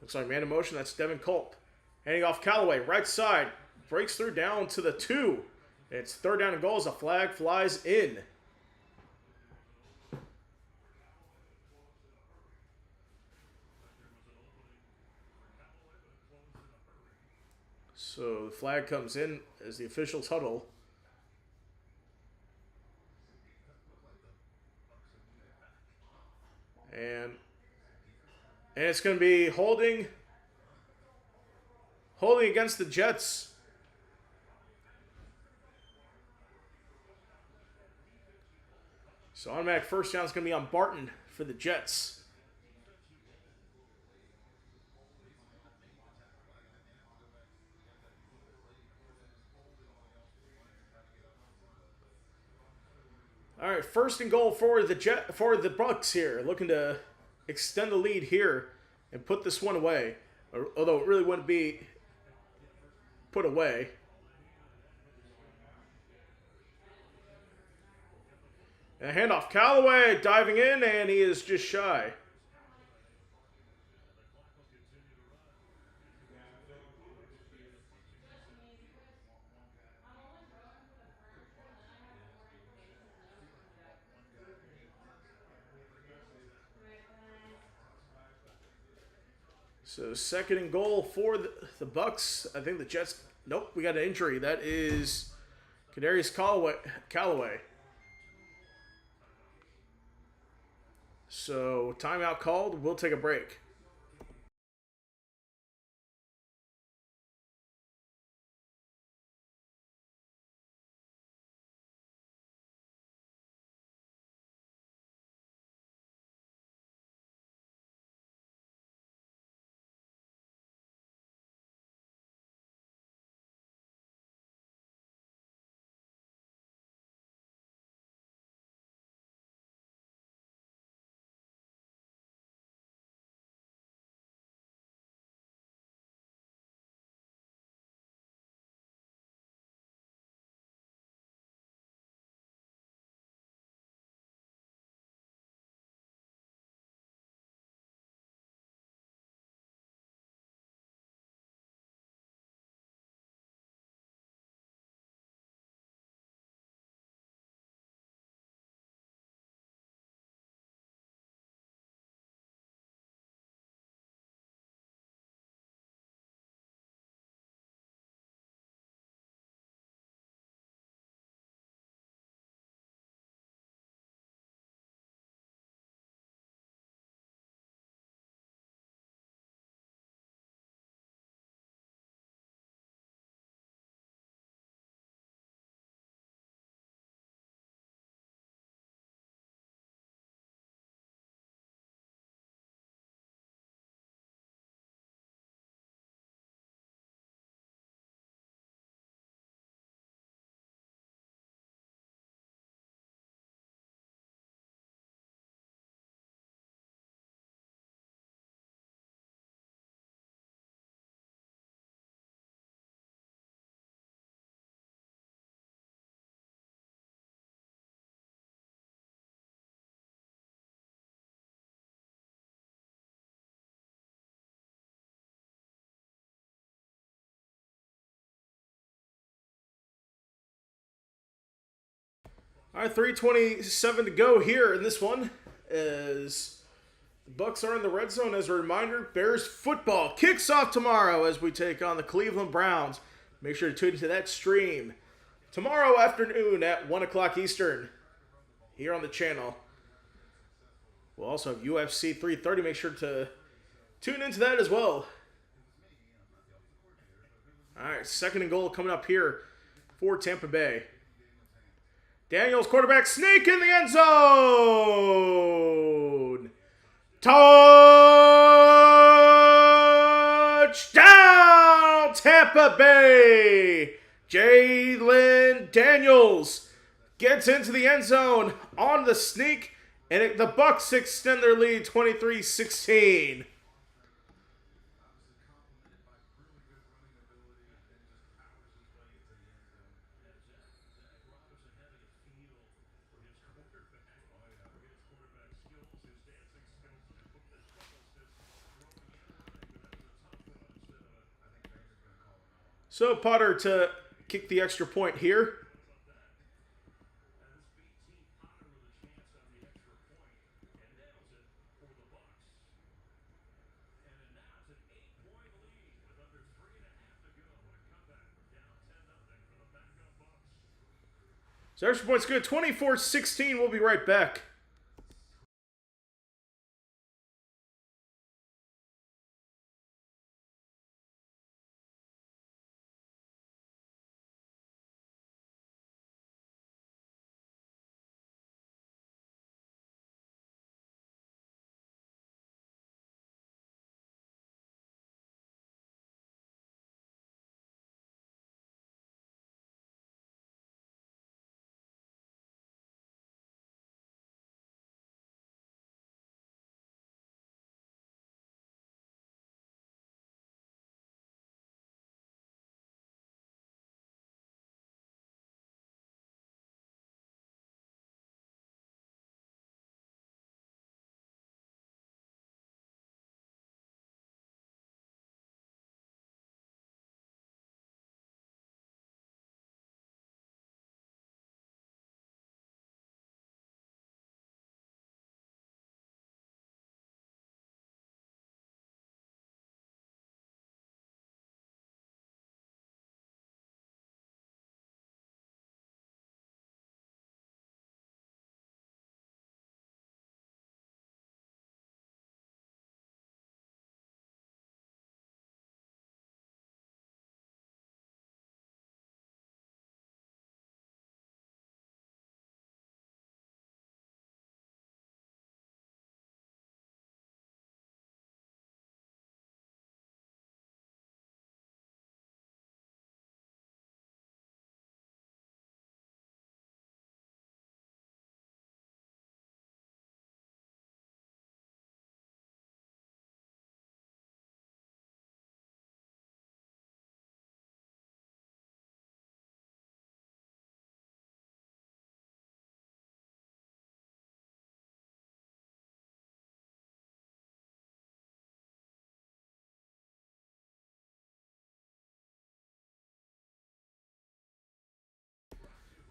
Looks like man in motion. That's Devin Culp. Handing off Callaway, right side. Breaks through down to the 2. It's third down and goal as a flag flies in. So the flag comes in as the officials huddle. And it's going to be holding against the Jets. So automatic first down is going to be on Barton for the Jets. All right, first and goal for the Bucs here, looking to extend the lead here and put this one away. Although it really wouldn't be put away. And a handoff. Callaway diving in, and he is just shy. So second and goal for the Bucs. I think the Jets. Nope, we got an injury. That is Kadarius Callaway. So timeout called. We'll take a break. All right, 3:27 to go here in this one as the Bucs are in the red zone. As a reminder, Bears football kicks off tomorrow as we take on the Cleveland Browns. Make sure to tune into that stream tomorrow afternoon at 1 o'clock Eastern here on the channel. We'll also have UFC 330. Make sure to tune into that as well. All right, 2nd and goal coming up here for Tampa Bay. Daniels, quarterback, sneak in the end zone. Touchdown, Tampa Bay. Jalen Daniels gets into the end zone on the sneak, and the Bucs extend their lead 23-16. So Potter to kick the extra point here. So extra point's good. 24-16. We'll be right back.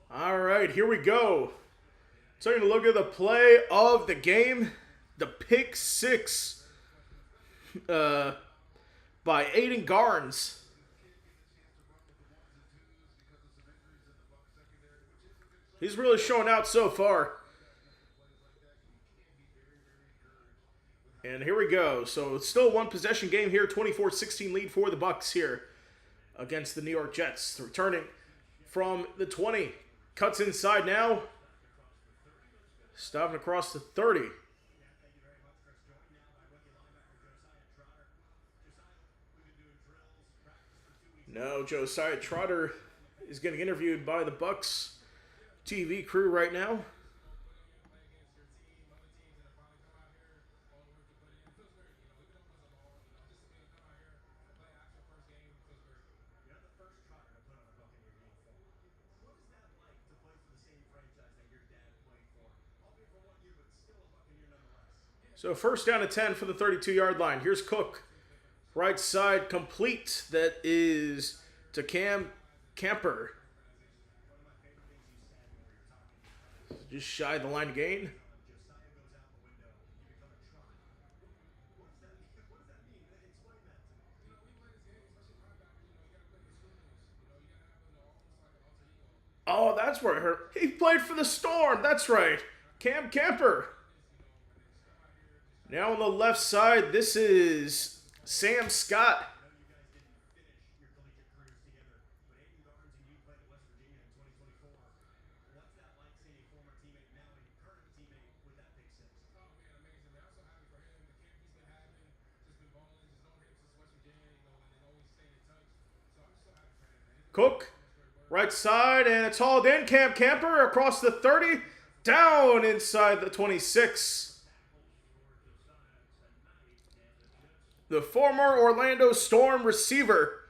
All right, here we go. Taking a look at the play of the game. The pick six by Aiden Garnes. He's really showing out so far. And here we go. So it's still a one possession game here. 24-16 lead for the Bucs here against the New York Jets. Returning from the 20. Cuts inside now. Stopping across the 30. No, Josiah Trotter is getting interviewed by the Bucs TV crew right now. So first down to 10 for the 32-yard line. Here's Cook. Right side complete. That is to Camper. Just shy of the line gain. Oh, that's where it hurt. He played for the Storm. That's right. Cam Camper. Now on the left side, this is Sam Scott. Cook, right side, and it's hauled in. Cam Camper across the 30, down inside the 26. The former Orlando Storm receiver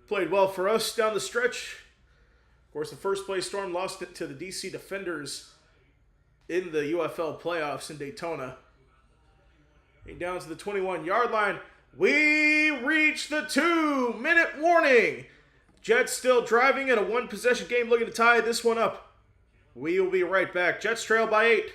played well for us down the stretch. Of course, the first place Storm lost it to the DC Defenders in the UFL playoffs in Daytona. And down to the 21-yard line. We reach the 2-minute warning. Jets still driving in a one-possession game, looking to tie this one up. We will be right back. Jets trail by 8.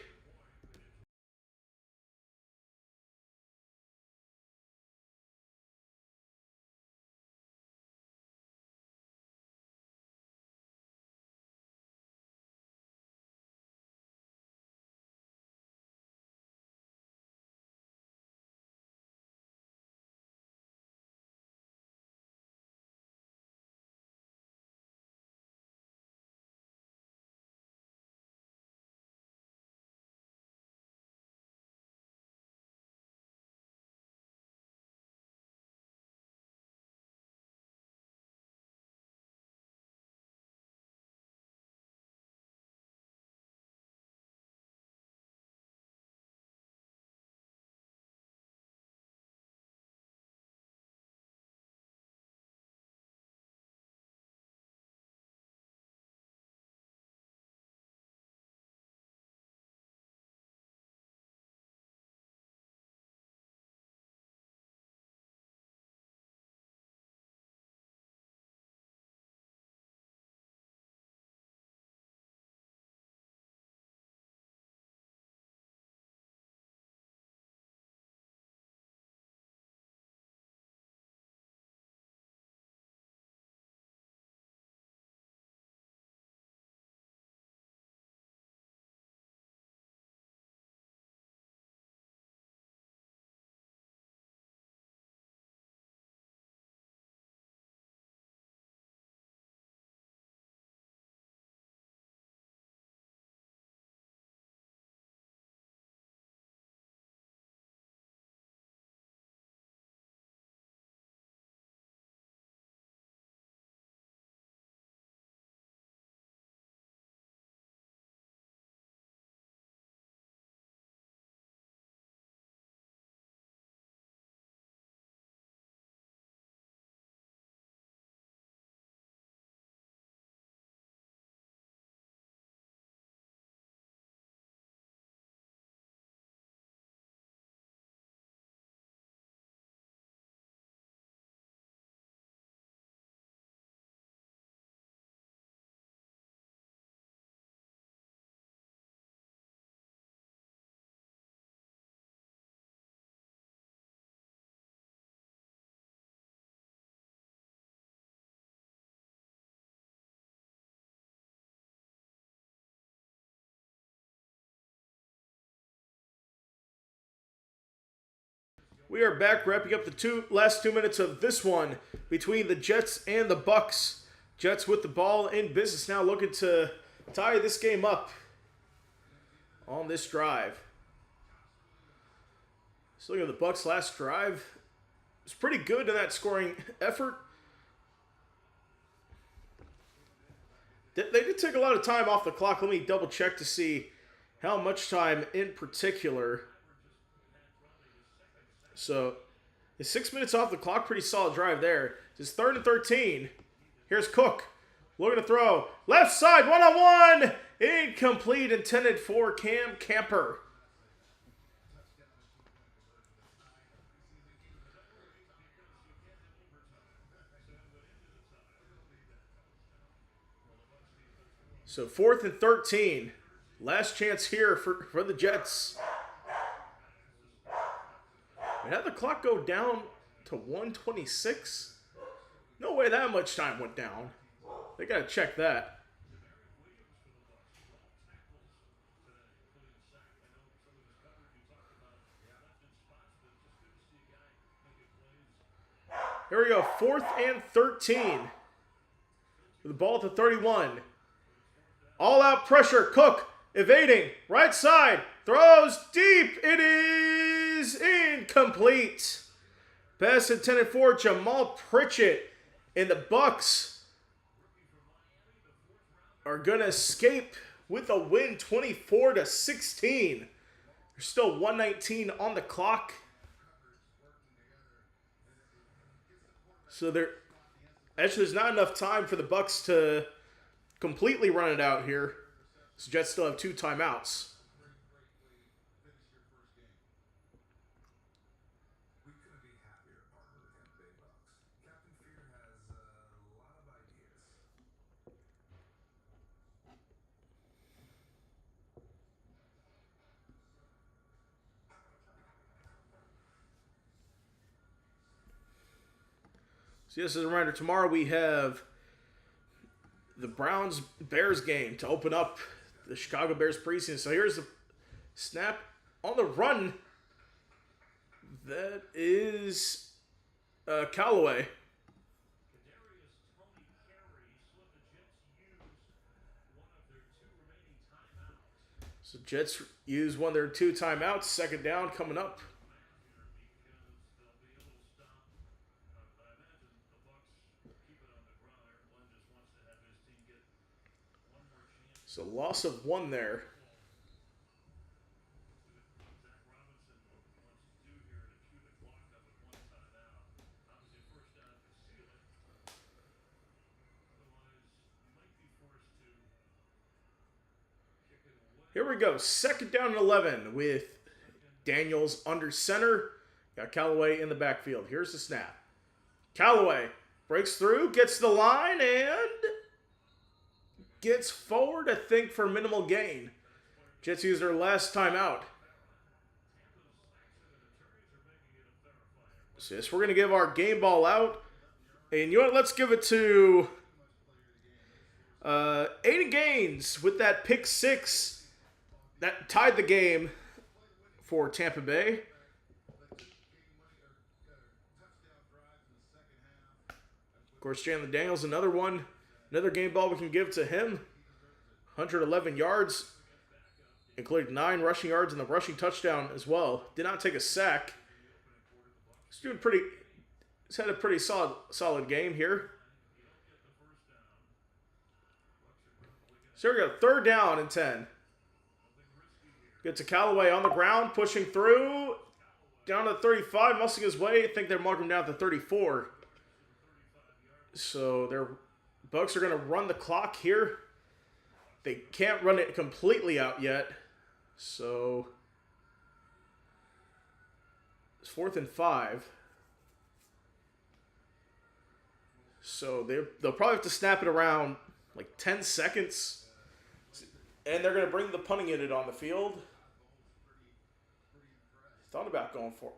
We are back, wrapping up the last 2 minutes of this one between the Jets and the Bucs. Jets with the ball in business now, looking to tie this game up on this drive. So looking at the Bucs' last drive, it was pretty good in that scoring effort. They did take a lot of time off the clock. Let me double check to see how much time in particular. So, it's 6 minutes off the clock. Pretty solid drive there. It's 3rd and 13. Here's Cook. Looking to throw. Left side, one-on-one. Incomplete, intended for Cam Camper. So, 4th and 13. Last chance here for the Jets. And had the clock go down to 1:26? No way that much time went down. They got to check that. Here we go, 4th and 13. With the ball at the 31. All out pressure, Cook evading, right side, throws deep, it is incomplete. Pass intended for Jamal Pritchett, and the Bucks are gonna escape with a win, 24-16. There's still 1:19 on the clock. So there's not enough time for the Bucks to completely run it out here. So Jets still have 2 timeouts. So just as a reminder, tomorrow we have the Browns-Bears game to open up the Chicago Bears preseason. So here's the snap on the run. That is Callaway. So Jets use one of their 2 timeouts. 2nd down coming up. So loss of 1 there. Here we go. 2nd down and 11 with Daniels under center. Got Callaway in the backfield. Here's the snap. Callaway breaks through, gets the line, and gets forward, I think, for minimal gain. Jets use their last timeout. So yes, we're going to give our game ball out. And you know what? Let's give it to Aiden Gaines with that pick 6 that tied the game for Tampa Bay. Of course, Jalen Daniels, another one. Another game ball we can give to him. 111 yards, including 9 rushing yards and the rushing touchdown as well. Did not take a sack. He's had a pretty solid game here. So we got 3rd down and 10. Get to Callaway on the ground, pushing through. Down to 35, muscling his way. I think they're marking him down to 34. So their Bucks are going to run the clock here. They can't run it completely out yet. So it's 4th and 5. So they'll probably have to snap it around like 10 seconds. And they're going to bring the punting unit on the field. Thought about going for it.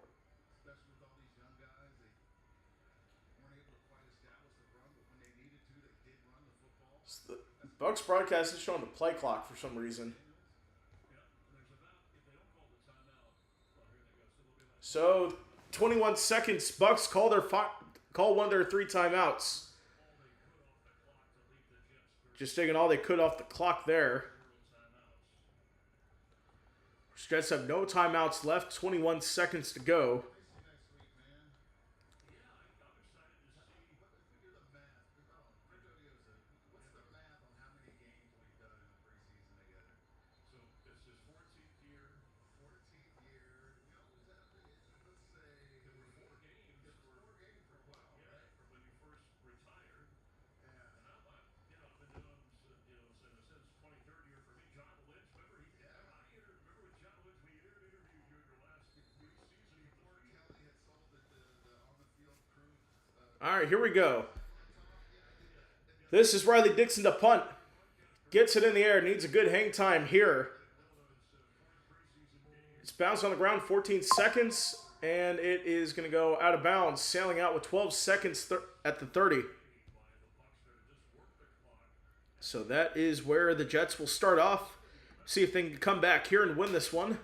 The Bucks broadcast is showing the play clock for some reason. So 21 seconds. Bucks call one of their 3 timeouts. Just taking all they could off the clock there. Jets have no timeouts left. 21 seconds to go. All right, here we go. This is Riley Dixon to punt. Gets it in the air. Needs a good hang time here. It's bounced on the ground, 14 seconds, and it is going to go out of bounds, sailing out with 12 seconds at the 30. So that is where the Jets will start off. See if they can come back here and win this one.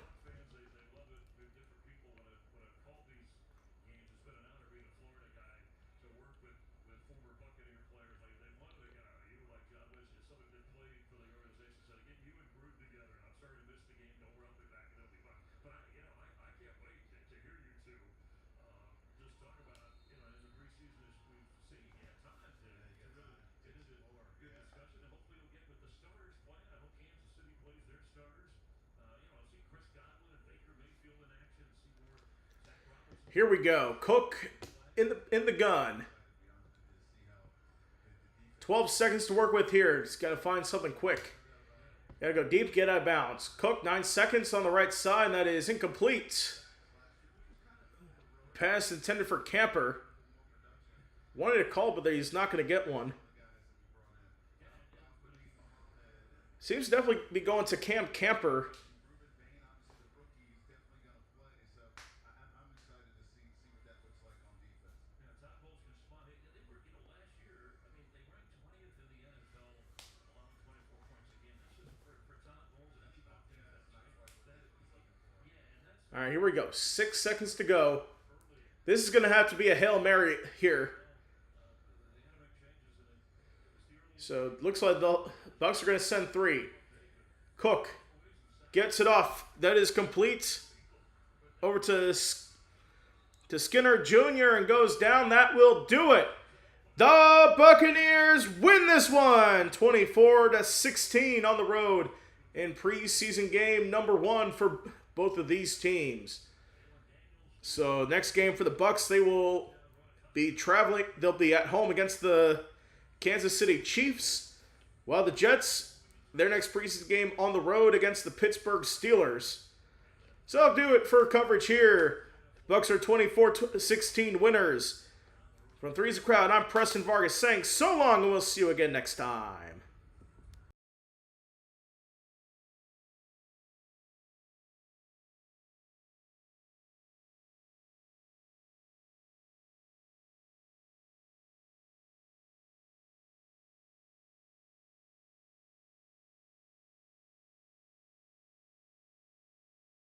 Here we go. Cook in the gun. 12 seconds to work with here. Just got to find something quick. Got to go deep, get out of bounds. Cook, 9 seconds on the right side, and that is incomplete. Pass intended for Camper. Wanted a call, but he's not going to get one. Seems to definitely be going to Camper. All right, here we go. 6 seconds to go. This is going to have to be a Hail Mary here. So it looks like the Bucs are going to send 3. Cook gets it off. That is complete. Over to Skinner Jr. and goes down. That will do it. The Buccaneers win this one, 24-16 on the road in preseason game number 1 for both of these teams. So next game for the Bucs, they will be traveling. They'll be at home against the Kansas City Chiefs, while the Jets, their next preseason game on the road against the Pittsburgh Steelers. So I'll do it for coverage here. Bucs are 24-16 winners. From Three's a Crowd, I'm Preston Vargas saying so long, and we'll see you again next time.